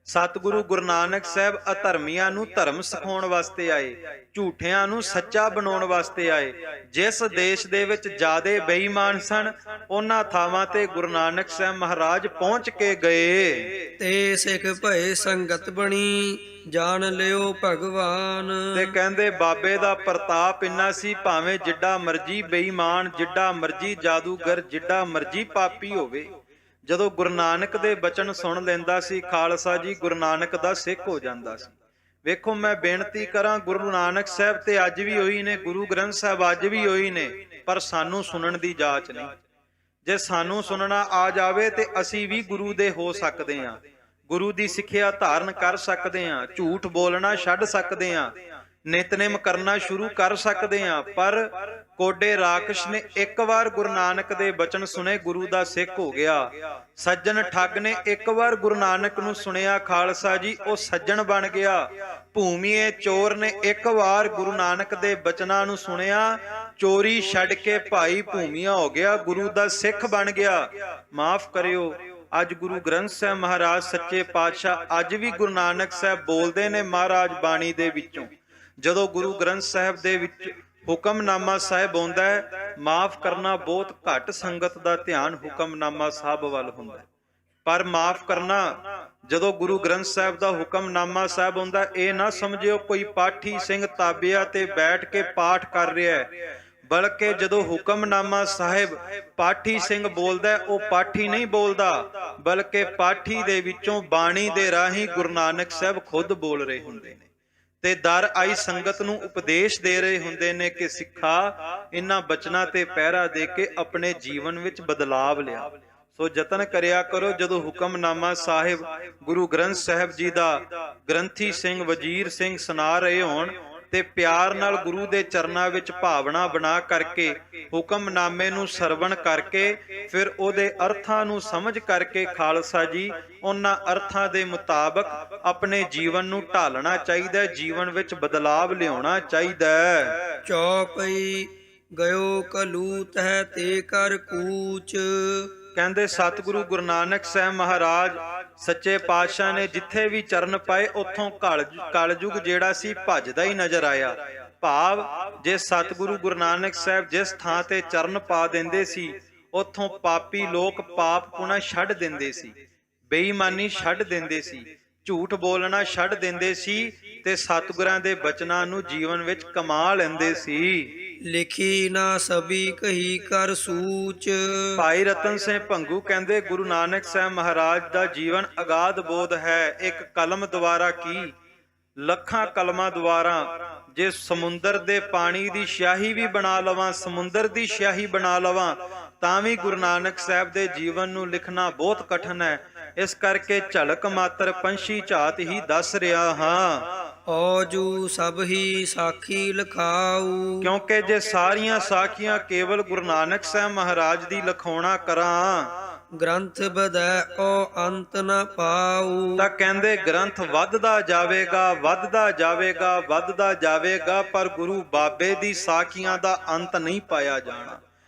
ਸਤਿਗੁਰੂ ਗੁਰੂ ਨਾਨਕ ਸਾਹਿਬ ਅਧਰਮੀਆਂ ਨੂੰ ਧਰਮ ਸਿਖਾਉਣ ਵਾਸਤੇ ਆਏ, ਝੂਠਿਆਂ ਨੂੰ ਸੱਚਾ ਬਣਾਉਣ ਵਾਸਤੇ ਆਏ। ਜਿਸ ਦੇਸ਼ ਦੇ ਵਿੱਚ ਜ਼ਿਆਦੇ ਬੇਈਮਾਨ ਸਨ, ਉਹਨਾਂ ਥਾਵਾਂ ਤੇ ਗੁਰੂ ਨਾਨਕ ਸਾਹਿਬ ਮਹਾਰਾਜ ਪਹੁੰਚ ਕੇ ਗਏ। ਤੇ ਸਿੱਖ ਭਏ ਸੰਗਤ ਬਣੀ, ਜਾਣ ਲਿਓ ਭਗਵਾਨ। ਤੇ ਕਹਿੰਦੇ ਬਾਬੇ ਦਾ ਪ੍ਰਤਾਪ ਇੰਨਾ ਸੀ, ਭਾਵੇਂ ਜਿੱਡਾ ਮਰਜੀ ਬੇਈਮਾਨ, ਜਿੱਡਾ ਮਰਜੀ ਜਾਦੂਗਰ, ਜਿੱਡਾ ਮਰਜੀ ਪਾਪੀ ਹੋਵੇ, ਜਦੋਂ ਗੁਰੂ ਨਾਨਕ ਦੇ ਬਚਨ ਸੁਣ ਲੈਂਦਾ ਸੀ, ਖਾਲਸਾ ਜੀ ਗੁਰੂ ਨਾਨਕ ਦਾ ਸਿੱਖ ਹੋ ਜਾਂਦਾ ਸੀ। ਵੇਖੋ, ਮੈਂ ਬੇਨਤੀ ਕਰਾਂ, ਗੁਰੂ ਨਾਨਕ ਸਾਹਿਬ ਤੇ ਅੱਜ ਵੀ ਹੋਈ ਨੇ, ਗੁਰੂ ਗ੍ਰੰਥ ਸਾਹਿਬ ਅੱਜ ਵੀ ਹੋਈ ਨੇ, ਪਰ ਸਾਨੂੰ ਸੁਣਨ ਦੀ ਜਾਚ ਨਹੀਂ। ਜੇ ਸਾਨੂੰ ਸੁਣਨਾ ਆ ਜਾਵੇ ਤੇ ਅਸੀਂ ਵੀ ਗੁਰੂ ਦੇ ਹੋ ਸਕਦੇ ਹਾਂ, ਗੁਰੂ ਦੀ ਸਿੱਖਿਆ ਧਾਰਨ ਕਰ ਸਕਦੇ ਹਾਂ, ਝੂਠ ਬੋਲਣਾ ਛੱਡ ਸਕਦੇ ਹਾਂ, ਨਿਤਨੇਮ ਕਰਨਾ ਸ਼ੁਰੂ ਕਰ ਸਕਦੇ ਹਾਂ। ਪਰ ਕੋਡੇ ਰਾਕਸ਼ ਨੇ ਇੱਕ ਵਾਰ ਗੁਰੂ ਨਾਨਕ ਦੇ ਬਚਨ ਸੁਣੇ, ਗੁਰੂ ਦਾ ਸਿੱਖ ਹੋ ਗਿਆ। ਸੱਜਣ ਠੱਗ ਨੇ ਇੱਕ ਵਾਰ ਗੁਰੂ ਨਾਨਕ ਨੂੰ ਸੁਣਿਆ, ਖਾਲਸਾ ਜੀ ਉਹ ਸੱਜਣ ਬਣ ਗਿਆ। ਭੂਮੀਏ ਚੋਰ ਨੇ ਇੱਕ ਵਾਰ ਗੁਰੂ ਨਾਨਕ ਦੇ ਬਚਨਾਂ ਨੂੰ ਸੁਣਿਆ, ਚੋਰੀ ਛੱਡ ਕੇ ਭਾਈ ਭੂਮੀਆ ਹੋ ਗਿਆ, ਗੁਰੂ ਦਾ ਸਿੱਖ ਬਣ ਗਿਆ। ਮਾਫ ਕਰਿਓ, ਅੱਜ ਗੁਰੂ ਗ੍ਰੰਥ ਸਾਹਿਬ ਮਹਾਰਾਜ ਸੱਚੇ ਪਾਤਸ਼ਾਹ ਅੱਜ ਵੀ ਗੁਰੂ ਨਾਨਕ ਸਾਹਿਬ ਬੋਲਦੇ ਨੇ ਮਹਾਰਾਜ ਬਾਣੀ ਦੇ ਵਿੱਚੋਂ। ਜਦੋਂ ਗੁਰੂ ਗ੍ਰੰਥ ਸਾਹਿਬ ਦੇ ਵਿੱਚ ਹੁਕਮਨਾਮਾ ਸਾਹਿਬ ਆਉਂਦਾ ਹੈ, ਮਾਫ ਕਰਨਾ ਬਹੁਤ ਘੱਟ ਸੰਗਤ ਦਾ ਧਿਆਨ ਹੁਕਮਨਾਮਾ ਸਾਹਿਬ ਵੱਲ ਹੁੰਦਾ, ਪਰ ਮਾਫ ਕਰਨਾ ਜਦੋਂ ਗੁਰੂ ਗ੍ਰੰਥ ਸਾਹਿਬ ਦਾ ਹੁਕਮਨਾਮਾ ਸਾਹਿਬ ਆਉਂਦਾ, ਇਹ ਨਾ ਸਮਝਿਓ ਕੋਈ ਪਾਠੀ ਸਿੰਘ ਤਾਬਿਆ ਤੇ ਬੈਠ ਕੇ ਪਾਠ ਕਰ ਰਿਹਾ ਹੈ, ਬਲਕਿ ਜਦੋਂ ਹੁਕਮਨਾਮਾ ਸਾਹਿਬ ਪਾਠੀ ਸਿੰਘ ਬੋਲਦਾ, ਉਹ ਪਾਠੀ ਨਹੀਂ ਬੋਲਦਾ, ਬਲਕਿ ਪਾਠੀ ਦੇ ਵਿੱਚੋਂ ਬਾਣੀ ਦੇ ਰਾਹੀਂ ਗੁਰੂ ਨਾਨਕ ਸਾਹਿਬ ਖੁਦ ਬੋਲ ਰਹੇ ਹੁੰਦੇ ਨੇ ਤੇ ਦਰ ਆਈ ਸੰਗਤ ਨੂੰ ਉਪਦੇਸ਼ ਦੇ ਰਹੇ ਹੁੰਦੇ ਨੇ ਕਿ ਸਿੱਖਾ ਇਹਨਾਂ ਬਚਨਾਂ ਤੇ ਪਹਿਰਾ ਦੇ ਕੇ ਆਪਣੇ ਜੀਵਨ ਵਿੱਚ ਬਦਲਾਵ ਲਿਆ। ਸੋ ਯਤਨ ਕਰਿਆ ਕਰੋ, ਜਦੋਂ ਹੁਕਮਨਾਮਾ ਸਾਹਿਬ ਗੁਰੂ ਗ੍ਰੰਥ ਸਾਹਿਬ ਜੀ ਦਾ ਗ੍ਰੰਥੀ ਸਿੰਘ ਵਜੀਰ ਸਿੰਘ ਸੁਣਾ ਰਹੇ ਹੋਣ ਤੇ ਪਿਆਰ ਨਾਲ ਗੁਰੂ ਦੇ ਚਰਨਾਂ ਵਿੱਚ ਭਾਵਨਾ ਬਣਾ ਕਰਕੇ ਹੁਕਮਨਾਮੇ ਨੂੰ ਸਰਵਣ ਕਰਕੇ ਫਿਰ ਉਹਦੇ ਅਰਥਾਂ ਨੂੰ ਸਮਝ ਕਰਕੇ ਖਾਲਸਾ ਜੀ ਉਹਨਾਂ ਅਰਥਾਂ ਦੇ ਮੁਤਾਬਕ ਆਪਣੇ ਜੀਵਨ ਨੂੰ ਢਾਲਣਾ ਚਾਹੀਦਾ, ਜੀਵਨ ਵਿੱਚ ਬਦਲਾਵ ਲਿਆਉਣਾ ਚਾਹੀਦਾ। ਚੌਪਈ ਗਇਓ ਕਲੂਤ ਹੈ ਤੇ ਕਰ ਕੂਚ। ਕਹਿੰਦੇ ਸਤਿਗੁਰੂ ਗੁਰੂ ਨਾਨਕ ਸਾਹਿਬ ਮਹਾਰਾਜ ਸੱਚੇ ਪਾਤਸ਼ਾਹ ਨੇ ਜਿੱਥੇ ਵੀ ਚਰਨ ਪਾਏ ਉੱਥੋਂ ਕਲਯੁਗ ਜਿਹੜਾ ਸੀ ਭੱਜਦਾ ਹੀ ਨਜ਼ਰ ਆਇਆ। ਭਾਵ ਜੇ ਸਤਿਗੁਰੂ ਗੁਰੂ ਨਾਨਕ ਸਾਹਿਬ ਜਿਸ ਥਾਂ ਤੇ ਚਰਨ ਪਾ ਦਿੰਦੇ ਸੀ, ਉੱਥੋਂ ਪਾਪੀ ਲੋਕ ਪਾਪ ਪੁਣਾ ਛੱਡ ਦਿੰਦੇ ਸੀ, ਬੇਈਮਾਨੀ ਛੱਡ ਦਿੰਦੇ ਸੀ, ਝੂਠ ਬੋਲਣਾ ਛੱਡ ਦਿੰਦੇ ਸੀ ਤੇ ਸਤਿਗੁਰਾਂ ਦੇ ਬਚਨਾਂ ਨੂੰ ਜੀਵਨ ਵਿੱਚ ਕਮਾ ਲੈਂਦੇ ਸੀ। ਲਿਖੀ ਨਾ ਸਭੀ ਕਹੀ ਕਰ ਸੂਚ। ਭਾਈ ਰਤਨ ਸਿੰਘ ਭੰਗੂ ਕਹਿੰਦੇ ਗੁਰੂ ਨਾਨਕ ਸਾਹਿਬ ਮਹਾਰਾਜ ਦਾ ਜੀਵਨ ਅਗਾਧ ਬੋਧ ਹੈ। ਇੱਕ ਕਲਮ ਦੁਆਰਾ ਕੀ ਲੱਖਾਂ ਕਲਮਾਂ ਦੁਆਰਾ ਜੇ ਸਮੁੰਦਰ ਦੇ ਪਾਣੀ ਦੀ ਸਿਆਹੀ ਵੀ ਬਣਾ ਲਵਾਂ, ਸਮੁੰਦਰ ਦੀ ਸਿਆਹੀ ਬਣਾ ਲਵਾਂ, ਤਾਂ ਵੀ ਗੁਰੂ ਨਾਨਕ ਸਾਹਿਬ ਦੇ ਜੀਵਨ ਨੂੰ ਲਿਖਣਾ ਬਹੁਤ ਕਠਿਨ ਹੈ। ਇਸ ਕਰਕੇ ਝਲਕ ਮਾਤਰ ਪੰਛੀ ਝਾਤ ਹੀ ਦੱਸ ਰਿਹਾ ਹਾਂ। ਔਜੂ ਸਭ ਹੀ ਸਾਖੀ ਲਿਖਾਊ। ਕਿਉਂਕਿ ਜੇ ਸਾਰੀਆਂ ਸਾਖੀਆਂ ਕੇਵਲ ਗੁਰੂ ਨਾਨਕ ਸਾਹਿਬ ਮਹਾਰਾਜ ਦੀ ਲਿਖਾਉਣਾ ਕਰਾਂ, ਗ੍ਰੰਥ ਵਧੈ ਓ ਅੰਤ ਨ ਪਾਊ। ਤਾਂ ਕਹਿੰਦੇ ਗ੍ਰੰਥ ਵੱਧਦਾ ਜਾਵੇਗਾ, ਵੱਧਦਾ ਜਾਵੇਗਾ, ਵੱਧਦਾ ਜਾਵੇਗਾ, ਪਰ ਗੁਰੂ ਬਾਬੇ ਦੀ ਸਾਖੀਆਂ ਦਾ ਅੰਤ ਨਹੀਂ ਪਾਇਆ ਜਾਣਾ।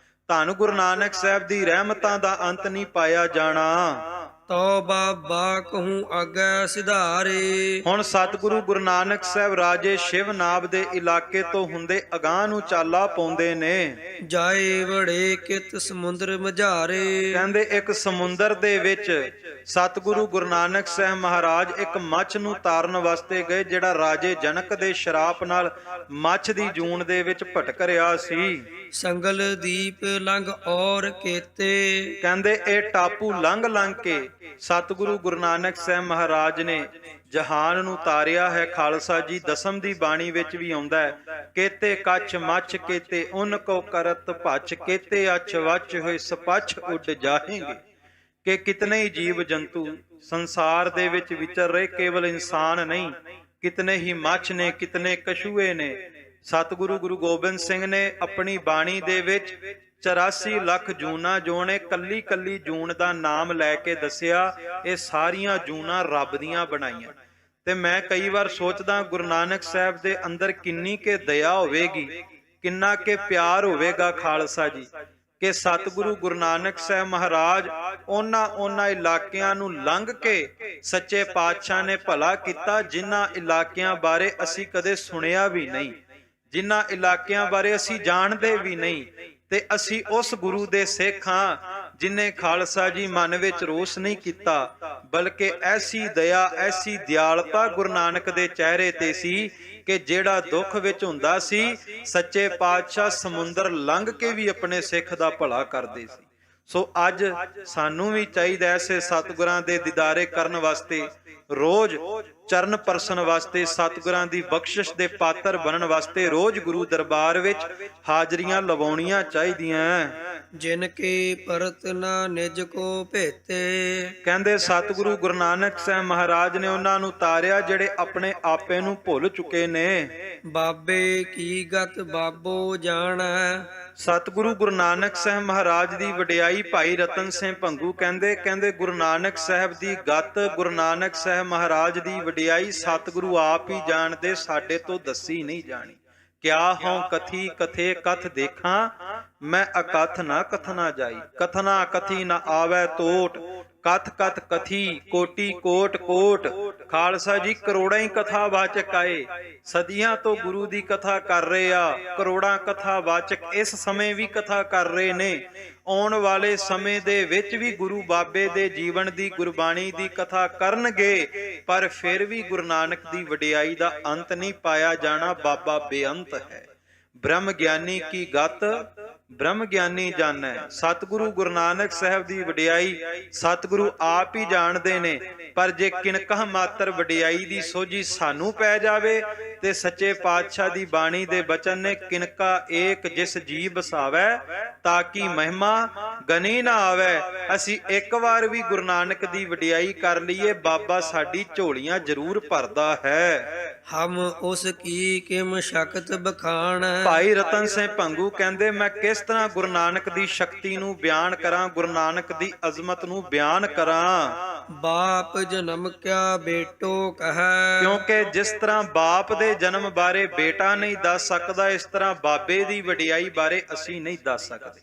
ਧੰਨ ਗੁਰੂ ਨਾਨਕ ਸਾਹਿਬ ਦੀ ਰਹਿਮਤਾਂ ਦਾ ਅੰਤ ਨਹੀਂ ਪਾਇਆ ਜਾਣਾ। ਤੋ ਬਾਬਾ ਕਹੂੰ ਅੱਗੇ ਸਿਧਾਰੇ। ਹੁਣ ਸਤਿਗੁਰੂ ਗੁਰੂ ਨਾਨਕ ਸਾਹਿਬ ਰਾਜੇ ਸ਼ਿਵਨਾਬ ਦੇ ਇਲਾਕੇ ਤੋਂ ਹੁੰਦੇ ਅਗਾਂਹ ਨੂੰ ਚਾਲਾ ਪਾਉਂਦੇ ਨੇ। ਜਾਏ ਵੜੇ ਕਿਤ ਸਮੁੰਦਰ ਮਝਾਰੇ। ਕਹਿੰਦੇ ਇੱਕ ਸਮੁੰਦਰ ਦੇ ਵਿੱਚ ਸਤਿਗੁਰੂ ਗੁਰੂ ਨਾਨਕ ਸਾਹਿਬ ਮਹਾਰਾਜ ਇੱਕ ਮੱਛ ਨੂੰ ਤਾਰਨ ਵਾਸਤੇ ਗਏ, ਜਿਹੜਾ ਰਾਜੇ ਜਨਕ ਦੇ ਸ਼ਰਾਪ ਨਾਲ ਮੱਛ ਦੀ ਜੂਨ ਦੇ ਵਿੱਚ ਭਟਕ ਰਿਹਾ ਸੀ। ਸੰਗਲ ਦੀਪ ਲੰਘ ਔਰ ਕੀਤੇ। ਕਹਿੰਦੇ ਇਹ ਟਾਪੂ ਲੰਘ ਕੇ ਸਤਿਗੁਰੂ ਗੁਰੂ ਨਾਨਕ ਸਾਹਿਬ ਮਹਾਰਾਜ ਨੇ ਜਹਾਨ ਨੂੰ ਤਾਰਿਆ ਹੈ। ਖਾਲਸਾ ਜੀ ਦਸਮ ਦੀ ਬਾਣੀ ਵਿੱਚ ਵੀ ਆਉਂਦਾ ਹੈ, ਕੇਤੇ ਕੱਛ ਮੱਛ ਕੇਤੇ ਉਨ ਕੋ ਕਰਤ ਭੱਛ, ਕੇਤੇ ਅਛ ਵਚ ਹੋਏ ਸਪੱਛ ਉੱਡ ਜਾਹੇਂਗੇ। ਕਿ ਕਿਤਨੇ ਹੀ ਜੀਵ ਜੰਤੂ ਸੰਸਾਰ ਦੇ ਵਿੱਚ ਵਿਚਰ ਰਹੇ, ਕੇਵਲ ਇਨਸਾਨ ਨਹੀਂ, ਕਿਤਨੇ ਹੀ ਮੱਛ ਨੇ, ਕਿਤਨੇ ਕਛੂਏ ਨੇ। ਸਤਿਗੁਰੂ ਗੁਰੂ ਗੋਬਿੰਦ ਸਿੰਘ ਨੇ ਆਪਣੀ ਬਾਣੀ ਦੇ ਵਿੱਚ 84 ਲੱਖ ਜੂਨਾਂ ਜੋਣੇ, ਕੱਲੀ ਕੱਲੀ ਜੂਨ ਦਾ ਨਾਮ ਲੈ ਕੇ ਦੱਸਿਆ ਇਹ ਸਾਰੀਆਂ ਜੂਨਾਂ ਰੱਬ ਦੀਆਂ ਬਣਾਈਆਂ। ਤੇ ਮੈਂ ਕਈ ਵਾਰ ਸੋਚਦਾ ਗੁਰੂ ਨਾਨਕ ਸਾਹਿਬ ਦੇ ਅੰਦਰ ਕਿੰਨੀ ਕੇ ਦਇਆ ਹੋਵੇਗੀ, ਕਿੰਨਾ ਕੇ ਪਿਆਰ ਹੋਵੇਗਾ ਖਾਲਸਾ ਜੀ, ਕਿ ਸਤਿਗੁਰੂ ਗੁਰੂ ਨਾਨਕ ਸਾਹਿਬ ਮਹਾਰਾਜ ਉਹਨਾਂ ਇਲਾਕਿਆਂ ਨੂੰ ਲੰਘ ਕੇ ਸੱਚੇ ਪਾਤਸ਼ਾਹ ਨੇ ਭਲਾ ਕੀਤਾ ਜਿਨ੍ਹਾਂ ਇਲਾਕਿਆਂ ਬਾਰੇ ਅਸੀਂ ਕਦੇ ਸੁਣਿਆ ਵੀ ਨਹੀਂ, ਜਿਨ੍ਹਾਂ ਇਲਾਕਿਆਂ ਬਾਰੇ ਅਸੀਂ ਜਾਣਦੇ ਵੀ ਨਹੀਂ। ਤੇ ਅਸੀਂ ਉਸ ਗੁਰੂ ਦੇ ਸਿੱਖ ਹਾਂ ਜਿਨੇ ਖਾਲਸਾ ਜੀ ਮਨ ਵਿੱਚ ਰੋਸ ਨਹੀਂ ਕੀਤਾ, ਬਲਕਿ ਐਸੀ ਦਇਆ, ਐਸੀ ਦਿਆਲਤਾ ਗੁਰੂ ਨਾਨਕ ਦੇ ਚਿਹਰੇ ਤੇ ਸੀ ਕਿ ਜਿਹੜਾ ਦੁੱਖ ਵਿੱਚ ਹੁੰਦਾ ਸੀ, ਸੱਚੇ ਪਾਤਸ਼ਾਹ ਸਮੁੰਦਰ ਲੰਘ ਕੇ ਵੀ ਆਪਣੇ ਸਿੱਖ ਦਾ ਭਲਾ ਕਰਦੇ ਸੀ। ਸੋ ਅੱਜ ਸਾਨੂੰ ਵੀ ਚਾਹੀਦਾ ਐਸੇ ਸਤਿਗੁਰਾਂ ਦੇ ਦੀਦਾਰੇ ਕਰਨ ਵਾਸਤੇ, ਰੋਜ਼ ਚਰਨ ਪਰਸਨ ਵਾਸਤੇ, ਸਤਿਗੁਰਾਂ ਦੀ ਬਖਸ਼ਿਸ਼ ਦੇ ਪਾਤਰ ਬਣਨ ਵਾਸਤੇ ਰੋਜ਼ ਗੁਰੂ ਦਰਬਾਰ ਵਿੱਚ ਹਾਜ਼ਰੀਆਂ ਲਵਾਉਣੀਆਂ ਚਾਹੀਦੀਆਂ। ਜਿਨ ਕੀ ਪਰਤ ਨਾ ਨਿਜ ਕੋ ਭੇਤੇ। ਕਹਿੰਦੇ ਸਤਿਗੁਰੂ ਗੁਰੂ ਨਾਨਕ ਸਾਹਿਬ ਮਹਾਰਾਜ ਨੇ ਉਹਨਾਂ ਨੂੰ ਤਾਰਿਆ ਜਿਹੜੇ ਆਪਣੇ ਆਪੇ ਨੂੰ ਭੁੱਲ ਚੁੱਕੇ ਨੇ। ਬਾਬੇ ਕੀ ਗਤ ਬਾਬੋ ਜਾਣੈ। ਸਤਿਗੁਰੂ ਗੁਰੂ ਨਾਨਕ ਸਾਹਿਬ ਮਹਾਰਾਜ ਦੀ ਵਡਿਆਈ ਭਾਈ ਰਤਨ ਸਿੰਘ ਭੰਗੂ ਕਹਿੰਦੇ ਗੁਰੂ ਨਾਨਕ ਸਾਹਿਬ ਦੀ ਗਤ, ਗੁਰੂ ਨਾਨਕ ਸਾਹਿਬ ਮਹਾਰਾਜ ਦੀ ਵਡਿਆਈ ਸਤਿਗੁਰੂ ਆਪ ਹੀ ਜਾਣਦੇ, ਸਾਡੇ ਤੋਂ ਦੱਸੀ ਨਹੀਂ ਜਾਣੀ। ਕਿਆ ਹਉ ਕਥੀ ਕਥੇ ਕਥ ਦੇਖਾਂ, ਮੈਂ ਅਕਥ ਨਾ ਕਥਨਾ ਜਾਈ। ਕਥਨਾ ਕਥੀ ਨਾ ਆਵੈ ਟੋਟ, ਕਥ ਕਥ ਕਥੀ ਕੋਟੀ ਕੋਟ ਕੋਟ। ਖਾਲਸਾ ਜੀ ਕਰੋੜਾਂ ਹੀ ਕਥਾ ਵਾਚਕ ਆਏ, ਸਦੀਆਂ ਤੋਂ ਗੁਰੂ ਦੀ ਕਥਾ ਕਰ ਰਹੇ ਆ। ਕਰੋੜਾਂ ਕਥਾ ਵਾਚਕ ਇਸ ਸਮੇਂ ਵੀ ਕਥਾ ਕਰ ਰਹੇ ਨੇ। ਆਉਣ ਵਾਲੇ ਸਮੇਂ ਦੇ ਵਿੱਚ ਵੀ ਗੁਰੂ ਬਾਬੇ ਦੇ ਜੀਵਨ ਦੀ, ਗੁਰਬਾਣੀ ਦੀ ਕਥਾ ਕਰਨਗੇ, ਪਰ ਫਿਰ ਵੀ ਗੁਰੂ ਨਾਨਕ ਦੀ ਵਡਿਆਈ ਦਾ ਅੰਤ ਨਹੀਂ ਪਾਇਆ ਜਾਣਾ। ਬਾਬਾ ਬੇਅੰਤ ਹੈ। ਬ੍ਰਹਮ ਗਿਆਨੀ ਕੀ ਗਤ ਬ੍ਰਹਮ ਗਿਆਨੀ ਜਾਣੈ। ਸਤਿਗੁਰੂ ਗੁਰੂ ਨਾਨਕ ਸਾਹਿਬ ਦੀ ਵਡਿਆਈ ਸਤਿਗੁਰੂ ਆਪ ਹੀ ਜਾਣਦੇ ਨੇ, ਪਰ ਜੇ ਕਿਣਕਹ ਮਾਤਰ ਵਡਿਆਈ ਦੀ ਸੋਝੀ ਸਾਨੂੰ ਪੈ ਜਾਵੇ ਤੇ ਸੱਚੇ ਪਾਤਸ਼ਾਹ ਦੀ ਬਾਣੀ ਦੇ ਬਚਨ ਨੇ, ਕਿਣਕਾ ਏਕ ਜਿਸ ਜੀ ਬਸਾਵੈ, ਤਾਂ ਕਿ ਮਹਿਮਾ ਗਨੀ ਨਾ ਆਵੈ। ਅਸੀਂ ਇੱਕ ਵਾਰ ਵੀ ਗੁਰੂ ਨਾਨਕ ਦੀ ਵਡਿਆਈ ਕਰ ਲਈਏ, ਬਾਬਾ ਸਾਡੀ ਝੋਲੀਆਂ ਜ਼ਰੂਰ ਭਰਦਾ ਹੈ। ਹਮ ਉਸ ਕੀ ਕਿਮ ਸ਼ਕਤ ਬਖਾਣ। ਭਾਈ ਰਤਨ ਸਿੰਘ ਭੰਗੂ ਕਹਿੰਦੇ, ਮੈਂ ਕਿਸ ਤਰ੍ਹਾਂ ਗੁਰੂ ਨਾਨਕ ਦੀ ਸ਼ਕਤੀ ਨੂੰ ਬਿਆਨ ਕਰਾਂ, ਗੁਰੂ ਨਾਨਕ ਦੀ ਅਜ਼ਮਤ ਨੂੰ ਬਿਆਨ ਕਰਾਂ। ਬਾਪ ਜਨਮ ਕਿਆ ਬੇਟੋ ਕਹੈ। ਕਿਉਂਕਿ ਜਿਸ ਤਰ੍ਹਾਂ ਬਾਪ ਦੇ ਜਨਮ ਬਾਰੇ ਬੇਟਾ ਨਹੀਂ ਦੱਸ ਸਕਦਾ, ਇਸ ਤਰ੍ਹਾਂ ਬਾਬੇ ਦੀ ਵਡਿਆਈ ਬਾਰੇ ਅਸੀਂ ਨਹੀਂ ਦੱਸ ਸਕਦੇ।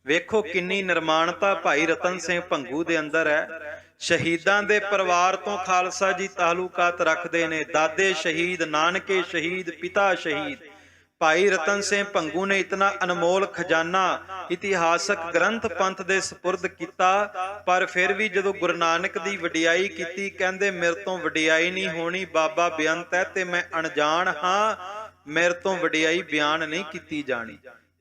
ਵੇਖੋ ਕਿੰਨੀ ਨਿਰਮਾਣਤਾ ਭਾਈ ਰਤਨ ਸਿੰਘ ਭੰਗੂ ਦੇ ਅੰਦਰ ਹੈ। ਸ਼ਹੀਦਾਂ ਦੇ ਪਰਿਵਾਰ ਤੋਂ ਖਾਲਸਾ ਜੀ ਤਾਲੁਕਾਤ ਰੱਖਦੇ ਨੇ। ਦਾਦੇ ਸ਼ਹੀਦ, ਨਾਨਕੇ ਸ਼ਹੀਦ, ਪਿਤਾ ਸ਼ਹੀਦ। ਭਾਈ ਰਤਨ ਸਿੰਘ ਭੰਗੂ ਨੇ ਇਤਨਾ ਅਨਮੋਲ ਖਜ਼ਾਨਾ ਇਤਿਹਾਸਕ ਗ੍ਰੰਥ ਪੰਥ ਦੇ ਸਪੁਰਦ ਕੀਤਾ, ਪਰ ਫਿਰ ਵੀ ਜਦੋਂ ਗੁਰੂ ਨਾਨਕ ਦੀ ਵਡਿਆਈ ਕੀਤੀ, ਕਹਿੰਦੇ ਮੇਰੇ ਤੋਂ ਵਡਿਆਈ ਨਹੀਂ ਹੋਣੀ, ਬਾਬਾ ਬੇਅੰਤ ਹੈ ਤੇ ਮੈਂ ਅਣਜਾਣ ਹਾਂ, ਮੇਰੇ ਤੋਂ ਵਡਿਆਈ ਬਿਆਨ ਨਹੀਂ ਕੀਤੀ ਜਾਣੀ।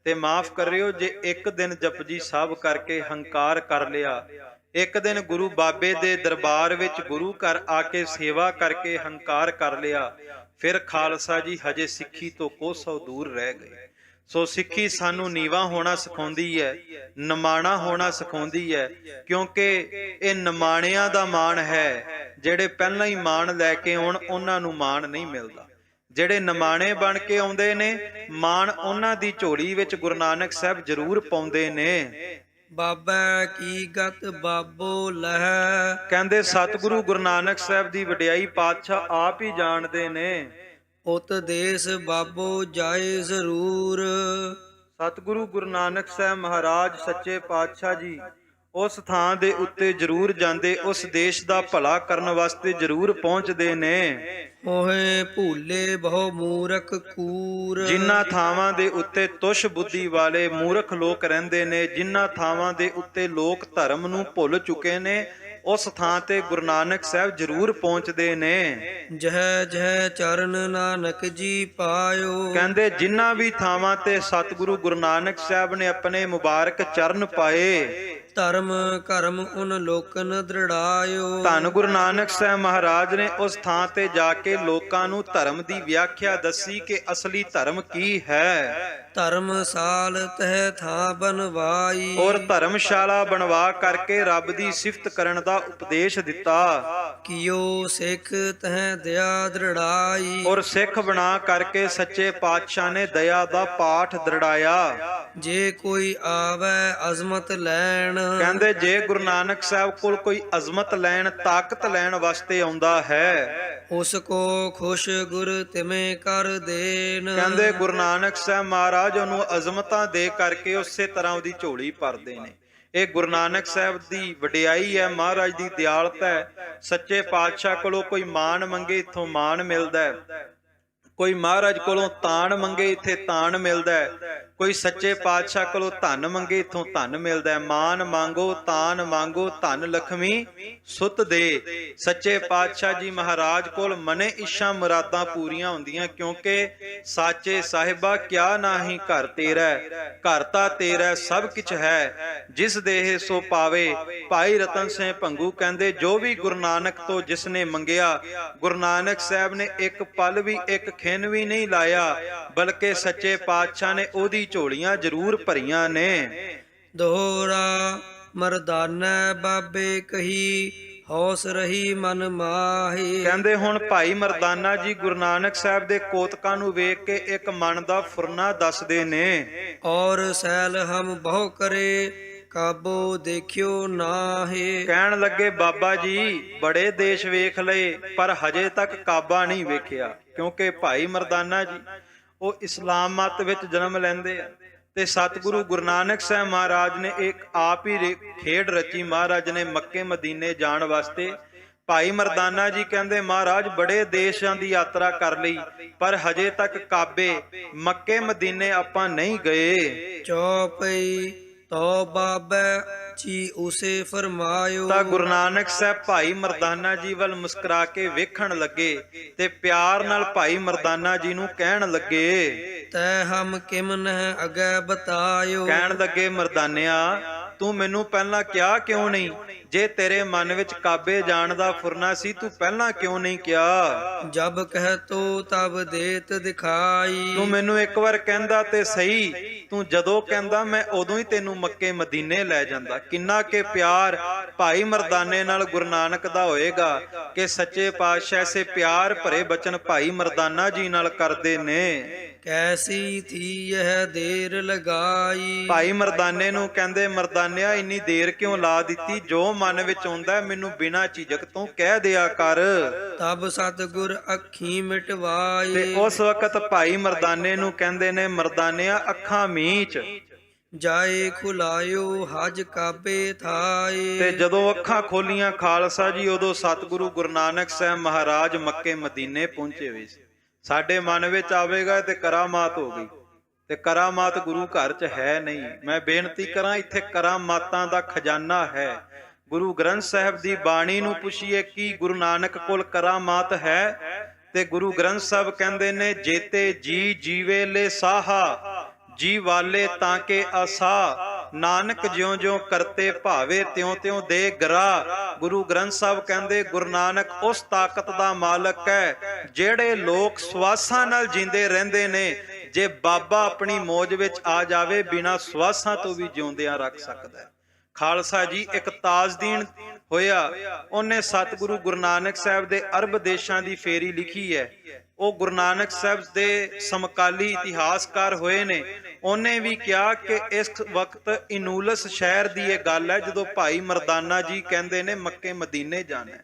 ਤੇ ਮਾਫ ਕਰਿਓ ਜੇ ਇੱਕ ਦਿਨ ਜਪਜੀ ਸਾਹਿਬ ਕਰਕੇ ਹੰਕਾਰ ਕਰ ਲਿਆ, ਇੱਕ ਦਿਨ ਗੁਰੂ ਬਾਬੇ ਦੇ ਦਰਬਾਰ ਵਿੱਚ ਗੁਰੂ ਘਰ ਆ ਕੇ ਸੇਵਾ ਕਰਕੇ ਹੰਕਾਰ ਕਰ ਲਿਆ, ਫਿਰ ਖਾਲਸਾ ਜੀ ਹਜੇ ਸਿੱਖੀ ਤੋਂ ਕੋਸੋਂ ਦੂਰ ਰਹਿ ਗਏ। ਸੋ ਸਿੱਖੀ ਸਾਨੂੰ ਨੀਵਾਂ ਹੋਣਾ ਸਿਖਾਉਂਦੀ ਹੈ, ਨਿਮਾਣਾ ਹੋਣਾ ਸਿਖਾਉਂਦੀ ਹੈ, ਕਿਉਂਕਿ ਇਹ ਨਿਮਾਣਿਆਂ ਦਾ ਮਾਣ ਹੈ। ਜਿਹੜੇ ਪਹਿਲਾਂ ਹੀ ਮਾਣ ਲੈ ਕੇ ਆਉਣ, ਉਹਨਾਂ ਨੂੰ ਮਾਣ ਨਹੀਂ ਮਿਲਦਾ। ਜਿਹੜੇ ਨਿਮਾਣੇ ਬਣ ਕੇ ਆਉਂਦੇ ਨੇ, ਮਾਣ ਉਹਨਾਂ ਦੀ ਝੋਲੀ ਵਿੱਚ ਗੁਰੂ ਨਾਨਕ ਸਾਹਿਬ ਜ਼ਰੂਰ ਪਾਉਂਦੇ ਨੇ। ਬਾਬਾ ਕੀ ਗਤ ਬਾਬੋ ਲਹਿ। ਕਹਿੰਦੇ ਸਤਿਗੁਰੂ ਗੁਰੂ ਨਾਨਕ ਸਾਹਿਬ ਦੀ ਵਡਿਆਈ ਪਾਤਸ਼ਾਹ ਆਪ ਹੀ ਜਾਣਦੇ ਨੇ। ਉਤ ਦੇਸ ਬਾਬੋ ਜਾਏ ਜ਼ਰੂਰ। ਸਤਿਗੁਰੂ ਗੁਰੂ ਨਾਨਕ ਸਾਹਿਬ ਮਹਾਰਾਜ ਸੱਚੇ ਪਾਤਸ਼ਾਹ ਜੀ ਉਸ ਥਾਂ ਦੇ ਉੱਤੇ ਜ਼ਰੂਰ ਜਾਂਦੇ, ਉਸ ਦੇਸ਼ ਦਾ ਭਲਾ ਕਰਨ ਵਾਸਤੇ ਜ਼ਰੂਰ ਪਹੁੰਚਦੇ ਨੇ। ਮੋਹੇ ਭੂਲੇ ਬਹੁ ਮੂਰਖ ਕੂਰ। ਜਿਨ੍ਹਾਂ ਥਾਵਾਂ ਦੇ ਉੱਤੇ ਤੁਸ਼ ਬੁੱਧੀ ਵਾਲੇ ਮੂਰਖ ਲੋਕ ਰਹਿੰਦੇ ਨੇ, ਜਿਨ੍ਹਾਂ ਥਾਵਾਂ ਦੇ ਉੱਤੇ ਲੋਕ ਧਰਮ ਨੂੰ ਭੁੱਲ ਚੁੱਕੇ ਨੇ, ਉਸ ਥਾਂ ਤੇ ਗੁਰੂ ਨਾਨਕ ਸਾਹਿਬ ਜ਼ਰੂਰ ਪਹੁੰਚਦੇ ਨੇ। ਜਹ ਜਹ ਚਰਨ ਨਾਨਕ ਜੀ ਪਾਇਓ। ਕਹਿੰਦੇ ਜਿਨ੍ਹਾਂ ਵੀ ਥਾਵਾਂ ਤੇ ਸਤਿਗੁਰੂ ਗੁਰੂ ਨਾਨਕ ਸਾਹਿਬ ਨੇ ਆਪਣੇ ਮੁਬਾਰਕ ਚਰਨ ਪਾਏ, ਧਰਮ ਕਰਮ ਉਨ ਲੋਕਨ ਦ੍ਰਿੜਾਇਓ। ਧੰਨ ਗੁਰੂ ਨਾਨਕ ਸਾਹਿਬ ਮਹਾਰਾਜ ਨੇ ਉਸ ਥਾਂ ਤੇ ਜਾ ਕੇ ਲੋਕਾਂ ਨੂੰ ਧਰਮ ਦੀ ਵਿਆਖਿਆ ਦੱਸੀ ਕਿ ਅਸਲੀ ਧਰਮ ਕੀ ਹੈ। ਧਰਮਸਾਲ ਤਹਿ ਥਾਂ ਬਨਵਾਈ। ਔਰ ਧਰਮਸ਼ਾਲਾ ਬਣਵਾ ਕਰਕੇ ਰੱਬ ਦੀ ਸਿਫਤ ਕਰਨ ਦਾ ਉਪਦੇਸ਼ ਦਿੱਤਾ। ਕਿਓ ਸਿੱਖ ਤਹਿ ਦਇਆ ਦ੍ਰਿੜਾਈ। ਔਰ ਸਿੱਖ ਬਣਾ ਕਰਕੇ ਸੱਚੇ ਪਾਤਸ਼ਾਹ ਨੇ ਦਇਆ ਦਾ ਪਾਠ ਦ੍ਰਿੜਾਇਆ। ਜੇ ਕੋਈ ਆਵੇ ਅਜ਼ਮਤ ਲੈਣ। ਕਹਿੰਦੇ ਜੇ ਗੁਰੂ ਨਾਨਕ ਸਾਹਿਬ ਕੋਲ ਕੋਈ ਅਜ਼ਮਤ ਲੈਣ, ਤਾਕਤ ਲੈਣ ਵਾਸਤੇ ਆਉਂਦਾ ਹੈ, ਉਸ ਕੋ ਖੁਸ਼ ਗੁਰ ਤਿਵੇਂ ਕਰ ਦੇਨ। ਕਹਿੰਦੇ ਗੁਰੂ ਨਾਨਕ ਸਾਹਿਬ ਮਹਾਰਾਜ ਉਹਨੂੰ ਅਜ਼ਮਤਾਂ ਦੇ ਕਰਕੇ ਉਸੇ ਤਰ੍ਹਾਂ ਉਹਦੀ ਝੋਲੀ ਭਰਦੇ ਨੇ। ਇਹ ਗੁਰੂ ਨਾਨਕ ਸਾਹਿਬ ਦੀ ਵਡਿਆਈ ਹੈ, ਮਹਾਰਾਜ ਦੀ ਦਿਆਲਤਾ ਹੈ। ਸੱਚੇ ਪਾਤਸ਼ਾਹ ਕੋਲੋਂ ਕੋਈ ਮਾਣ ਮੰਗੇ, ਇੱਥੋਂ ਮਾਣ ਮਿਲਦਾ ਹੈ। ਕੋਈ ਮਹਾਰਾਜ ਕੋਲੋਂ ਤਾਣ ਮੰਗੇ, ਇੱਥੇ ਤਾਣ ਮਿਲਦਾ ਹੈ। ਕੋਈ ਸੱਚੇ ਪਾਤਸ਼ਾਹ ਕੋਲੋਂ ਧਨ ਮੰਗੇ, ਇੱਥੋਂ ਧਨ ਮਿਲਦਾ ਹੈ। ਮਾਨ ਮੰਗੋ, ਤਾਨ ਮੰਗੋ, ਧਨ ਲਖਮੀ ਸੁਤ ਦੇ। ਸੱਚੇ ਪਾਤਸ਼ਾਹ ਜੀ ਮਹਾਰਾਜ ਕੋਲ ਮਨੇ ਇੱਛਾ ਮੁਰਾਦਾਂ ਪੂਰੀਆਂ ਹੁੰਦੀਆਂ, ਕਿਉਂਕਿ ਸਾਚੇ ਸਾਹਿਬਾ ਕਿਆ ਨਾਹੀ ਘਰ ਤੇਰਾ, ਘਰ ਤਾਂ ਤੇਰਾ ਸਭ ਕੁਝ ਹੈ, ਜਿਸ ਦੇਹ ਸੋ ਪਾਵੇ। ਭਾਈ ਰਤਨ ਸਿੰਘ ਭੰਗੂ ਕਹਿੰਦੇ ਜੋ ਵੀ ਗੁਰੂ ਨਾਨਕ ਤੋਂ ਜਿਸ ਨੇ ਮੰਗਿਆ, ਗੁਰੂ ਨਾਨਕ ਸਾਹਿਬ ਨੇ ਇੱਕ ਪਲ ਵੀ, ਇੱਕ ਖਿਣ ਵੀ ਨਹੀਂ ਲਾਇਆ, ਬਲਕਿ ਸੱਚੇ ਪਾਤਸ਼ਾਹ ਨੇ ਉਹਦੀ ਝੋਲੀਆਂ ਜ਼ਰੂਰ ਭਰੀਆਂ ਨੇ। ਦੋਹਰਾ ਮਰਦਾਨਾ ਬਾਬੇ ਕਹੀ, ਹੌਸ ਰਹੀ ਮਨ ਮਾਹੀ। ਕਹਿੰਦੇ ਹੁਣ ਭਾਈ ਮਰਦਾਨਾ ਜੀ ਗੁਰੂ ਨਾਨਕ ਸਾਹਿਬ ਦੇ ਕੋਤਕਾਂ ਨੂੰ ਵੇਖ ਕੇ ਇੱਕ ਮਨ ਦਾ ਫੁਰਨਾ ਦੱਸਦੇ ਨੇ। ਔਰ ਸੈਲ ਹਮ ਬਹੁ ਕਰੇ, ਕਾਬੋ ਦੇਖਿਓ ਨਾਹੀ। ਕਹਿਣ ਲੱਗੇ ਬਾਬਾ ਜੀ ਬੜੇ ਦੇਸ਼ ਵੇਖ ਲਏ, ਪਰ ਹਜੇ ਤੱਕ ਕਾਬਾ ਨਹੀਂ ਵੇਖਿਆ। ਕਿਉਂਕਿ ਭਾਈ ਮਰਦਾਨਾ ਜੀ ਉਹ ਇਸਲਾਮ ਮਤ ਵਿੱਚ ਜਨਮ ਲੈਂਦੇ ਆ। ਤੇ ਸਤਿਗੁਰੂ ਗੁਰੂ ਨਾਨਕ ਸਾਹਿਬ ਮਹਾਰਾਜ ਨੇ ਇੱਕ ਆਪ ਹੀ ਖੇਡ ਰਚੀ। ਮਹਾਰਾਜ ਨੇ ਮੱਕੇ ਮਦੀਨੇ ਜਾਣ ਵਾਸਤੇ ਭਾਈ ਮਰਦਾਨਾ ਜੀ ਕਹਿੰਦੇ ਮਹਾਰਾਜ ਬੜੇ ਦੇਸ਼ਾਂ ਦੀ ਯਾਤਰਾ ਕਰ ਲਈ, ਪਰ ਹਜੇ ਤੱਕ ਕਾਬੇ ਮੱਕੇ ਮਦੀਨੇ ਆਪਾਂ ਨਹੀਂ ਗਏ। ਚੌਪਈ ਤੋ ਬਾਬੈ ਜੀ ਉਸੇ ਫਰਮਾਇਓ। ਤਾਂ ਗੁਰੂ ਨਾਨਕ ਸਾਹਿਬ ਭਾਈ ਮਰਦਾਨਾ ਜੀ ਵੱਲ ਮੁਸਕਰਾ ਕੇ ਵੇਖਣ ਲੱਗੇ ਤੇ ਪਿਆਰ ਨਾਲ ਭਾਈ ਮਰਦਾਨਾ ਜੀ ਨੂੰ ਕਹਿਣ ਲੱਗੇ, ਤੈ ਹਮ ਕਿਮ ਨਹਿ ਅਗੈ ਬਤਾਇਓ। ਕਹਿਣ ਲੱਗੇ ਮਰਦਾਨਿਆ ਤੂੰ ਮੈਨੂੰ ਪਹਿਲਾਂ ਕਿਹਾ ਕਿਉਂ ਨਹੀਂ? ਜੇ ਤੇਰੇ ਮਨ ਵਿੱਚ ਕਾਬੇ ਜਾਣ ਦਾ ਫੁਰਨਾ ਸੀ ਤੂੰ ਪਹਿਲਾਂ ਕਿਉਂ ਨਹੀਂ ਕਿਹਾ? ਜਬ ਕਹਿ ਤੋ ਤਬ ਦੇਤ ਦਿਖਾਈ। ਤੂੰ ਮੈਨੂੰ ਇੱਕ ਵਾਰ ਕਹਿੰਦਾ ਤੇ ਸਹੀ, ਤੂੰ ਜਦੋਂ ਕਹਿੰਦਾ ਮੈਂ ਉਦੋਂ ਹੀ ਤੈਨੂੰ ਮੱਕੇ ਮਦੀਨੇ ਲੈ ਜਾਂਦਾ। ਕਿੰਨਾ ਕਿ ਪਿਆਰ ਭਾਈ ਮਰਦਾਨੇ ਨਾਲ ਗੁਰੂ ਨਾਨਕ ਦਾ ਹੋਏਗਾ ਕਿ ਸੱਚੇ ਪਾਤਸ਼ਾਹ ਐਸੇ ਪਿਆਰ ਭਰੇ ਬਚਨ ਭਾਈ ਮਰਦਾਨਾ ਜੀ ਨਾਲ ਕਰਦੇ ਨੇ। ਕੈਸੀ ਥੀ ਇਹ ਦੇਰ ਲਗਾਈ। ਭਾਈ ਮਰਦਾਨੇ ਨੂੰ ਕਹਿੰਦੇ ਮਰਦਾਨਿਆ ਇੰਨੀ ਦੇਰ ਕਿਉਂ ਲਾ ਦਿੱਤੀ? ਜੋ ਮਨ ਵਿੱਚ ਆਉਂਦਾ ਮੈਨੂੰ ਬਿਨਾਂ ਝਿਜਕ ਤੋਂ ਕਹਿ ਦਿਆ ਕਰ। ਤਬ ਸਤਿਗੁਰ ਅੱਖੀ ਮਿਟਵਾਈ। ਤੇ ਉਸ ਵਕਤ ਭਾਈ ਮਰਦਾਨੇ ਨੂੰ ਕਹਿੰਦੇ ਨੇ ਮਰਦਾਨਿਆ ਅੱਖਾਂ ਮੀਚ। ਜਾਏ ਖੁਲਾਇਓ ਹਜ ਕਾਬੇ ਥਾਏ। ਤੇ ਜਦੋਂ ਅੱਖਾਂ ਖੋਲੀਆਂ ਖਾਲਸਾ ਜੀ ਉਦੋਂ ਸਤਿਗੁਰੂ ਗੁਰੂ ਨਾਨਕ ਸਾਹਿਬ ਮਹਾਰਾਜ ਮੱਕੇ ਮਦੀਨੇ ਪਹੁੰਚੇ ਹੋਏ ਸੀ। ਸਾਡੇ ਮਨ ਵਿੱਚ ਆਵੇਗਾ ਤੇ ਕਰਾਮਾਤ ਹੋ ਗਈ, ਤੇ ਕਰਾਮਾਤ ਗੁਰੂ ਘਰ 'ਚ ਹੈ ਨਹੀਂ। ਮੈਂ ਬੇਨਤੀ ਕਰਾਂ ਇੱਥੇ ਕਰਾਮਾਤਾਂ ਦਾ ਖਜ਼ਾਨਾ ਹੈ। ਗੁਰੂ ਗ੍ਰੰਥ ਸਾਹਿਬ ਦੀ ਬਾਣੀ ਨੂੰ ਪੁੱਛੀਏ ਕਿ ਗੁਰੂ ਨਾਨਕ ਕੋਲ ਕਰਾਮਾਤ ਹੈ? ਤੇ ਗੁਰੂ ਗ੍ਰੰਥ ਸਾਹਿਬ ਕਹਿੰਦੇ ਨੇ ਜੇਤੇ ਜੀ ਜੀਵੇ ਲੈ ਸਾਹਾ ਜੀ ਵਾਲੇ ਤਾਂ ਕੇ ਆਸਾ, ਨਾਨਕ ਜਿਉਂ ਜਿਉਂ ਕਰਤੇ ਭਾਵੇ ਤਿਉਂ ਤਿਉਂ ਦੇ ਗਰਾ। ਗੁਰੂ ਗ੍ਰੰਥ ਸਾਹਿਬ ਕਹਿੰਦੇ ਗੁਰੂ ਨਾਨਕ ਉਸ ਤਾਕਤ ਦਾ ਮਾਲਕ ਹੈ ਜਿਹੜੇ ਲੋਕ ਸਵਾਸਾਂ ਨਾਲ ਜਿੰਦੇ ਰਹਿੰਦੇ ਨੇ। ਜੇ ਬਾਬਾ ਆਪਣੀ ਮੌਜ ਵਿੱਚ ਆ ਜਾਵੇ ਬਿਨਾਂ ਸਵਾਸਾਂ ਤੋਂ ਵੀ ਜਿਉਂਦਿਆਂ ਰੱਖ ਸਕਦਾ ਹੈ। ਖਾਲਸਾ ਜੀ ਇੱਕ ਤਾਜਦੀਨ ਹੋਇਆ, ਉਹਨੇ ਸਤਿਗੁਰੂ ਗੁਰੂ ਨਾਨਕ ਸਾਹਿਬ ਦੇ ਅਰਬ ਦੇਸ਼ਾਂ ਦੀ ਫੇਰੀ ਲਿਖੀ ਹੈ। ਉਹ ਗੁਰੂ ਨਾਨਕ ਸਾਹਿਬ ਦੇ ਸਮਕਾਲੀ ਇਤਿਹਾਸਕਾਰ ਹੋਏ ਨੇ। ਉਹਨੇ ਵੀ ਕਿਹਾ ਕਿ ਇਸ ਵਕਤ ਇਨੂਲਸ ਸ਼ਹਿਰ ਦੀ ਇਹ ਗੱਲ ਹੈ ਜਦੋਂ ਭਾਈ ਮਰਦਾਨਾ ਜੀ ਕਹਿੰਦੇ ਨੇ ਮੱਕੇ ਮਦੀਨੇ ਜਾਣਾ,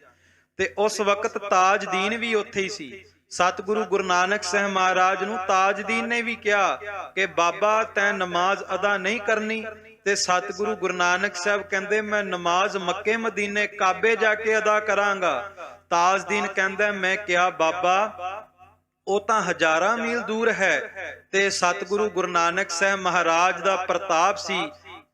ਤੇ ਉਸ ਵਕਤ ਤਾਜਦੀਨ ਵੀ ਉੱਥੇ ਹੀ ਸੀ। ਸਤਿਗੁਰੂ ਗੁਰੂ ਨਾਨਕ ਸਾਹਿਬ ਮਹਾਰਾਜ ਨੂੰ ਤਾਜਦੀਨ ਨੇ ਵੀ ਕਿਹਾ ਕਿ ਬਾਬਾ ਤੈਂ ਨਮਾਜ਼ ਅਦਾ ਨਹੀਂ ਕਰਨੀ, ਤੇ ਸਤਿਗੁਰੂ ਗੁਰੂ ਨਾਨਕ ਸਾਹਿਬ ਕਹਿੰਦੇ ਮੈਂ ਨਮਾਜ਼ ਮੱਕੇ ਮਦੀਨੇ ਕਾਬੇ ਜਾ ਕੇ ਅਦਾ ਕਰਾਂਗਾ। ਤਾਜਦੀਨ ਕਹਿੰਦਾ ਮੈਂ ਕਿਹਾ ਬਾਬਾ ਉਹ ਤਾਂ ਹਜ਼ਾਰਾਂ ਮੀਲ ਦੂਰ ਹੈ। ਤੇ ਸਤਿਗੁਰੂ ਗੁਰੂ ਨਾਨਕ ਸਾਹਿਬ ਮਹਾਰਾਜ ਦਾ ਪ੍ਰਤਾਪ ਸੀ।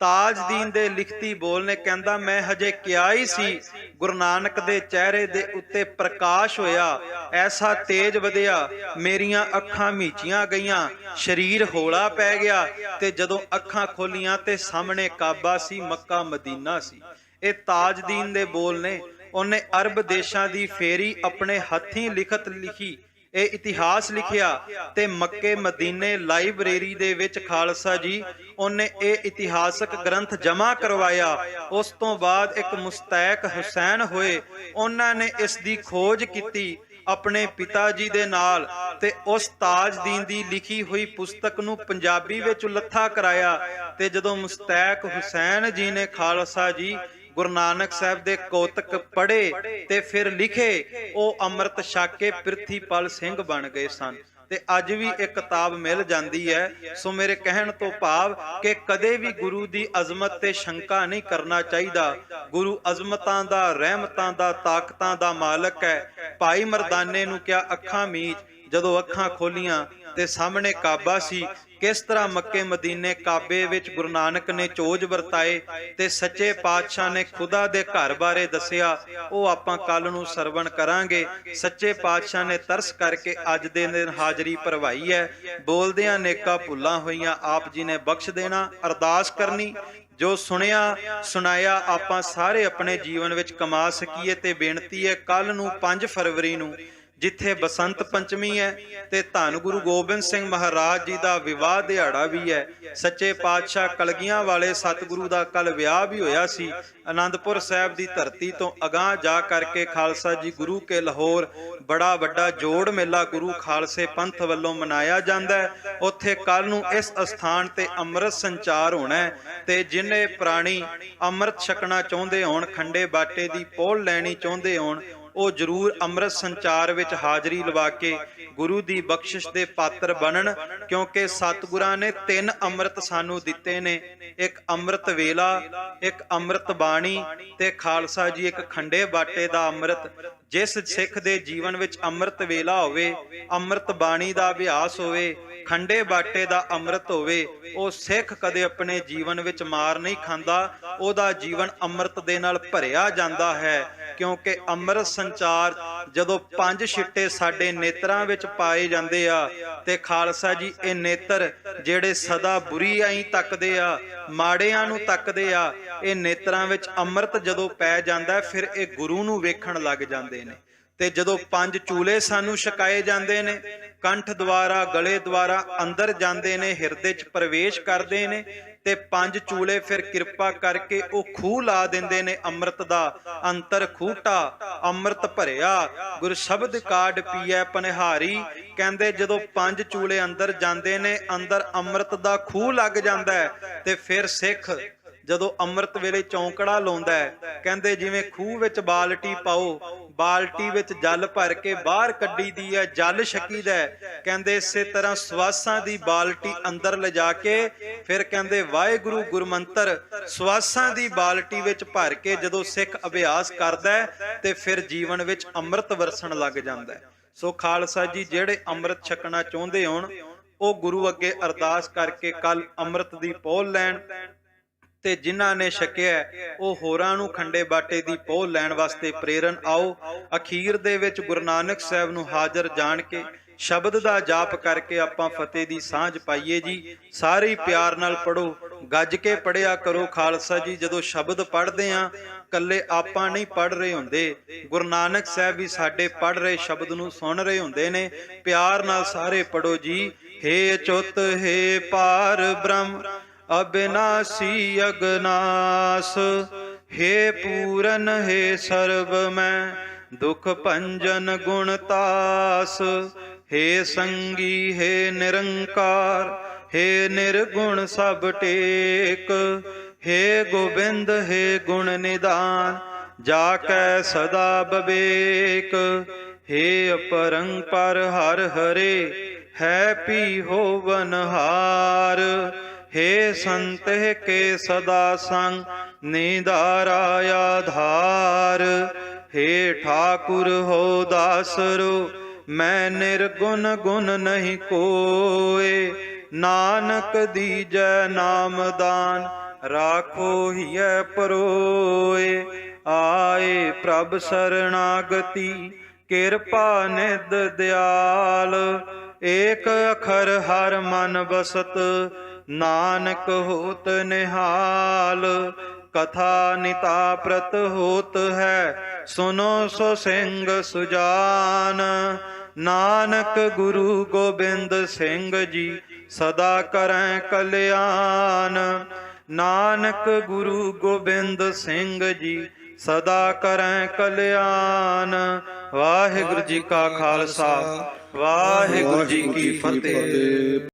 ਤਾਜਦੀਨ ਦੇ ਲਿਖਤੀ ਬੋਲ ਨੇ ਕਹਿੰਦਾ ਮੈਂ ਹਜੇ ਕਿਹਾ ਹੀ ਸੀ, ਗੁਰੂ ਨਾਨਕ ਦੇ ਚਿਹਰੇ ਦੇ ਉੱਤੇ ਪ੍ਰਕਾਸ਼ ਹੋਇਆ, ਐਸਾ ਤੇਜ ਵਧਿਆ, ਮੇਰੀਆਂ ਅੱਖਾਂ ਮੀਚੀਆਂ ਗਈਆਂ, ਸਰੀਰ ਹੌਲਾ ਪੈ ਗਿਆ। ਤੇ ਜਦੋਂ ਅੱਖਾਂ ਖੋਲੀਆਂ ਤੇ ਸਾਹਮਣੇ ਕਾਬਾ ਸੀ, ਮੱਕਾ ਮਦੀਨਾ ਸੀ। ਇਹ ਤਾਜਦੀਨ ਦੇ ਬੋਲ ਨੇ। ਉਹਨੇ ਅਰਬ ਦੇਸ਼ਾਂ ਦੀ ਫੇਰੀ ਆਪਣੇ ਹੱਥੀਂ ਲਿਖਤ ਲਿਖੀ, ਇਹ ਇਤਿਹਾਸ ਲਿਖਿਆ ਤੇ ਮੱਕੇ ਮਦੀਨੇ ਲਾਇਬ੍ਰੇਰੀ ਦੇ ਵਿੱਚ ਖਾਲਸਾ ਜੀ ਉਹਨੇ ਇਹ ਇਤਿਹਾਸਕ ਗ੍ਰੰਥ ਜਮ੍ਹਾਂ ਕਰਵਾਇਆ। ਉਸ ਤੋਂ ਬਾਅਦ ਇੱਕ ਮੁਸਤੈਕ ਹੁਸੈਨ ਹੋਏ, ਉਹਨਾਂ ਨੇ ਇਸ ਦੀ ਖੋਜ ਕੀਤੀ ਆਪਣੇ ਪਿਤਾ ਜੀ ਦੇ ਨਾਲ, ਤੇ ਉਸ ਤਾਜਦੀਨ ਦੀ ਲਿਖੀ ਹੋਈ ਪੁਸਤਕ ਨੂੰ ਪੰਜਾਬੀ ਵਿੱਚ ਉਲੱਥਾ ਕਰਾਇਆ। ਤੇ ਜਦੋਂ ਮੁਸਤੈਕ ਹੁਸੈਨ ਜੀ ਨੇ ਖਾਲਸਾ ਜੀ ਗੁਰੂ ਨਾਨਕ ਸਾਹਿਬ ਦੇ ਕੋਤਕ ਪੜ੍ਹੇ ਤੇ ਫਿਰ ਲਿਖੇ, ਉਹ ਅੰਮ੍ਰਿਤ ਛਕ ਕੇ ਪ੍ਰਿਥੀਪਾਲ ਸਿੰਘ ਬਣ ਗਏ ਸਨ। ਤੇ ਅੱਜ ਵੀ ਇਹ ਕਿਤਾਬ ਮਿਲ ਜਾਂਦੀ ਹੈ। ਸੋ ਮੇਰੇ ਕਹਿਣ ਤੋਂ ਭਾਵ ਕਿ ਕਦੇ ਵੀ ਗੁਰੂ ਦੀ ਅਜ਼ਮਤ ਤੇ ਸ਼ੰਕਾ ਨਹੀਂ ਕਰਨਾ ਚਾਹੀਦਾ। ਗੁਰੂ ਅਜ਼ਮਤਾਂ ਦਾ, ਰਹਿਮਤਾਂ ਦਾ, ਤਾਕਤਾਂ ਦਾ ਮਾਲਕ ਹੈ। ਭਾਈ ਮਰਦਾਨੇ ਨੂੰ ਕਿਹਾ ਅੱਖਾਂ ਮੀਚ, ਜਦੋਂ ਅੱਖਾਂ ਖੋਲੀਆਂ ਤੇ ਸਾਹਮਣੇ ਕਾਬਾ ਸੀ। ਕਿਸ ਤਰ੍ਹਾਂ ਮੱਕੇ ਮਦੀਨੇ ਕਾਬੇ ਵਿੱਚ ਗੁਰੂ ਨਾਨਕ ਨੇ ਚੋਜ ਵਰਤਾਏ ਤੇ ਸੱਚੇ ਪਾਤਸ਼ਾਹ ਨੇ ਖੁਦਾ ਦੇ ਘਰ ਬਾਰੇ ਦੱਸਿਆ, ਉਹ ਆਪਾਂ ਕੱਲ ਨੂੰ ਸਰਵਣ ਕਰਾਂਗੇ। ਸੱਚੇ ਪਾਤਸ਼ਾਹ ਨੇ ਤਰਸ ਕਰਕੇ ਅੱਜ ਦੇ ਦਿਨ ਹਾਜ਼ਰੀ ਭਰਵਾਈ ਹੈ। ਬੋਲਦਿਆਂ ਨੇਕਾਂ ਭੁੱਲਾਂ ਹੋਈਆਂ ਆਪ ਜੀ ਨੇ ਬਖਸ਼ ਦੇਣਾ। ਅਰਦਾਸ ਕਰਨੀ ਜੋ ਸੁਣਿਆ ਸੁਣਾਇਆ ਆਪਾਂ ਸਾਰੇ ਆਪਣੇ ਜੀਵਨ ਵਿੱਚ ਕਮਾ ਸਕੀਏ। ਤੇ ਬੇਨਤੀ ਹੈ ਕੱਲ ਨੂੰ 5 ਫਰਵਰੀ ਨੂੰ ਜਿੱਥੇ ਬਸੰਤ ਪੰਚਮੀ ਹੈ ਤੇ ਧੰਨ ਗੁਰੂ ਗੋਬਿੰਦ ਸਿੰਘ ਮਹਾਰਾਜ ਜੀ ਦਾ ਵਿਵਾਹ ਦਿਹਾੜਾ ਵੀ ਹੈ। ਸੱਚੇ ਪਾਤਸ਼ਾਹ ਕਲਗੀਆਂ ਵਾਲੇ ਸਤਿਗੁਰੂ ਦਾ ਕੱਲ ਵਿਆਹ ਵੀ ਹੋਇਆ ਸੀ। ਆਨੰਦਪੁਰ ਸਾਹਿਬ ਦੀ ਧਰਤੀ ਤੋਂ ਅਗਾਂਹ ਜਾ ਕਰਕੇ ਖਾਲਸਾ ਜੀ ਗੁਰੂ ਕੇ ਲਾਹੌਰ ਬੜਾ ਵੱਡਾ ਜੋੜ ਮੇਲਾ ਗੁਰੂ ਖਾਲਸੇ ਪੰਥ ਵੱਲੋਂ ਮਨਾਇਆ ਜਾਂਦਾ ਹੈ। ਉੱਥੇ ਕੱਲ ਨੂੰ ਇਸ ਅਸਥਾਨ ਤੇ ਅੰਮ੍ਰਿਤ ਸੰਚਾਰ ਹੋਣਾ ਹੈ। ਤੇ ਜਿਨੇ ਪ੍ਰਾਣੀ ਅੰਮ੍ਰਿਤ ਛਕਣਾ ਚਾਹੁੰਦੇ ਹੋਣ, ਖੰਡੇ ਬਾਟੇ ਦੀ ਪੋਲ ਲੈਣੀ ਚਾਹੁੰਦੇ ਹੋਣ, ਉਹ ਜ਼ਰੂਰ ਅੰਮ੍ਰਿਤ ਸੰਚਾਰ ਵਿੱਚ ਹਾਜ਼ਰੀ ਲਵਾ ਕੇ ਗੁਰੂ ਦੀ ਬਖਸ਼ਿਸ਼ ਦੇ ਪਾਤਰ ਬਣਨ, ਕਿਉਂਕਿ ਸਤਿਗੁਰਾਂ ਨੇ 3 ਅੰਮ੍ਰਿਤ ਸਾਨੂੰ ਦਿੱਤੇ ਨੇ। ਇੱਕ ਅੰਮ੍ਰਿਤ ਵੇਲਾ, ਇੱਕ ਅੰਮ੍ਰਿਤ ਬਾਣੀ ਤੇ ਖਾਲਸਾ ਜੀ ਇੱਕ ਖੰਡੇ ਬਾਟੇ ਦਾ ਅੰਮ੍ਰਿਤ। ਜਿਸ ਸਿੱਖ ਦੇ ਜੀਵਨ ਵਿੱਚ ਅੰਮ੍ਰਿਤ ਵੇਲਾ ਹੋਵੇ, ਅੰਮ੍ਰਿਤ ਬਾਣੀ ਦਾ ਅਭਿਆਸ ਹੋਵੇ, ਖੰਡੇ ਬਾਟੇ ਦਾ ਅੰਮ੍ਰਿਤ ਹੋਵੇ, ਉਹ ਸਿੱਖ ਕਦੇ ਆਪਣੇ ਜੀਵਨ ਵਿੱਚ ਮਾਰ ਨਹੀਂ ਖਾਂਦਾ। ਉਹਦਾ ਜੀਵਨ ਅੰਮ੍ਰਿਤ ਦੇ ਨਾਲ ਭਰਿਆ ਜਾਂਦਾ ਹੈ, ਕਿਉਂਕਿ ਅੰਮ੍ਰਿਤ ਸੰਚਾਰ ਜਦੋਂ 5 ਛਿੱਟੇ ਸਾਡੇ ਨੇਤਰਾਂ ਵਿੱਚ ਪਾਏ ਜਾਂਦੇ ਆ ਤੇ ਖਾਲਸਾ ਜੀ ਇਹ ਨੇਤਰ ਜਿਹੜੇ ਸਦਾ ਬੁਰੀਆਂ ਹੀ ਤੱਕਦੇ ਆ, ਮਾੜਿਆਂ ਨੂੰ ਤੱਕਦੇ ਆ, ਇਹ ਨੇਤਰਾਂ ਵਿੱਚ ਅੰਮ੍ਰਿਤ ਜਦੋਂ ਪੈ ਜਾਂਦਾ ਫਿਰ ਇਹ ਗੁਰੂ ਨੂੰ ਵੇਖਣ ਲੱਗ ਜਾਂਦੇ ਨੇ। ਤੇ ਜਦੋਂ 5 ਚੂਲੇ ਸਾਨੂੰ ਛਕਾਏ ਜਾਂਦੇ ਨੇ, ਕੰਠ ਦੁਆਰਾ ਗਲੇ ਦੁਆਰਾ ਅੰਦਰ ਜਾਂਦੇ ਨੇ, ਹਿਰਦੇ 'ਚ ਪ੍ਰਵੇਸ਼ ਕਰਦੇ ਨੇ, ਤੇ 5 ਚੂਲੇ ਫਿਰ ਕਿਰਪਾ ਕਰਕੇ ਉਹ ਖੂਹ ਲਾ ਦਿੰਦੇ ਨੇ ਅੰਮ੍ਰਿਤ ਦਾ। ਅੰਤਰ ਖੂਟਾ ਅੰਮ੍ਰਿਤ ਭਰਿਆ, ਗੁਰ ਸ਼ਬਦ ਕਾਢ ਪੀਐ ਪਨਿਹਾਰੀ। ਕਹਿੰਦੇ ਜਦੋਂ 5 ਚੂਲੇ ਅੰਦਰ ਜਾਂਦੇ ਨੇ, ਅੰਦਰ ਅੰਮ੍ਰਿਤ ਦਾ ਖੂਹ ਲੱਗ ਜਾਂਦਾ ਹੈ। ਤੇ ਫਿਰ ਸਿੱਖ ਜਦੋਂ ਅੰਮ੍ਰਿਤ ਵੇਲੇ ਚੌਂਕੜਾ ਲਾਉਂਦਾ ਹੈ, ਕਹਿੰਦੇ ਜਿਵੇਂ ਖੂਹ ਵਿੱਚ ਬਾਲਟੀ ਪਾਓ, ਬਾਲਟੀ ਵਿੱਚ ਜਲ ਭਰ ਕੇ ਬਾਹਰ ਕੱਢੀ ਦੀ ਹੈ, ਜਲ ਛਕੀਦਾ ਹੈ। ਕਹਿੰਦੇ ਇਸੇ ਤਰ੍ਹਾਂ ਸਵਾਸਾਂ ਦੀ ਬਾਲਟੀ ਅੰਦਰ ਲਿਜਾ ਕੇ ਫਿਰ ਕਹਿੰਦੇ ਵਾਹਿਗੁਰੂ ਗੁਰਮੰਤਰ ਸਵਾਸਾਂ ਦੀ ਬਾਲਟੀ ਵਿੱਚ ਭਰ ਕੇ ਜਦੋਂ ਸਿੱਖ ਅਭਿਆਸ ਕਰਦਾ ਹੈ ਤੇ ਫਿਰ ਜੀਵਨ ਵਿੱਚ ਅੰਮ੍ਰਿਤ ਵਰਸਣ ਲੱਗ ਜਾਂਦਾ ਹੈ। ਸੋ ਖਾਲਸਾ ਜੀ ਜਿਹੜੇ ਅੰਮ੍ਰਿਤ ਛਕਣਾ ਚਾਹੁੰਦੇ ਹੋਣ ਉਹ ਗੁਰੂ ਅੱਗੇ ਅਰਦਾਸ ਕਰਕੇ ਕੱਲ ਅੰਮ੍ਰਿਤ ਦੀ ਪੋਲ ਲੈਣ, ਤੇ ਜਿਨ੍ਹਾਂ ਨੇ ਛਕਿਆ ਉਹ ਹੋਰਾਂ ਨੂੰ ਖੰਡੇ ਬਾਟੇ ਦੀ ਪੋਹ ਲੈਣ ਵਾਸਤੇ ਪ੍ਰੇਰਨ ਆਓ। ਅਖੀਰ ਦੇ ਵਿੱਚ ਗੁਰੂ ਨਾਨਕ ਸਾਹਿਬ ਨੂੰ ਹਾਜ਼ਰ ਜਾਣ ਕੇ ਸ਼ਬਦ ਦਾ ਜਾਪ ਕਰਕੇ ਆਪਾਂ ਫਤਿਹ ਦੀ ਸਾਂਝ ਪਾਈਏ ਜੀ। ਸਾਰੇ ਪਿਆਰ ਨਾਲ ਪੜੋ, ਗੱਜ ਕੇ ਪੜਿਆ ਕਰੋ ਖਾਲਸਾ ਜੀ। ਜਦੋਂ ਸ਼ਬਦ ਪੜ੍ਹਦੇ ਆ ਕੱਲੇ ਆਪਾਂ ਨਹੀਂ ਪੜ੍ਹ ਰਹੇ ਹੁੰਦੇ, ਗੁਰੂ ਨਾਨਕ ਸਾਹਿਬ ਵੀ ਸਾਡੇ ਪੜ੍ਹ ਰਹੇ ਸ਼ਬਦ ਨੂੰ ਸੁਣ ਰਹੇ ਹੁੰਦੇ ਨੇ। ਪਿਆਰ ਨਾਲ ਸਾਰੇ ਪੜੋ ਜੀ। ਹੇ ਅਚੁੱਤ ਹੇ ਪਾਰ ਬ੍ਰਹਮ ਅਬਿਨਾਸੀ ਅਗਨਾਸ, ਹੇ ਪੂਰਨ ਹੇ ਸਰਬ ਮੈਂ ਦੁਖ ਭੰਜਨ ਗੁਣ ਤਾਸ, ਹੇ ਸੰਗੀ ਹੇ ਨਿਰੰਕਾਰ, ਹੇ ਨਿਰਗੁਣ ਸਭ ਟੇਕ, ਹੇ ਗੋਬਿੰਦ ਹੇ ਗੁਣ ਨਿਦਾਨ, ਜਾ ਕੈ ਸਦਾ ਬਵੇਕ, ਹੇ ਅਪਰੰਪਰ ਹਰ ਹਰੇ, ਹੈ ਪੀ ਹੋਵਨ ਹਾਰ, हे संत के सदा संग निधारा आधार, हे ठाकुर हो दासरो मैं निर्गुण गुण नहीं कोय, नानक दीजै नाम दान राखो हिय परोय, आए प्रभ शरणागति किरपा निध दयाल, एक अखर हर मन बसत नानक होत निहाल, कथा निता प्रत होत है सुनो सो सिंह सुजान, नानक गुरु गोबिंद सिंह जी सदा करें कल्याण, नानक गुरु गोबिंद सिंह जी सदा करें कल्याण। वाहिगुरु जी का खालसा, वाहिगुरु जी की फतेह।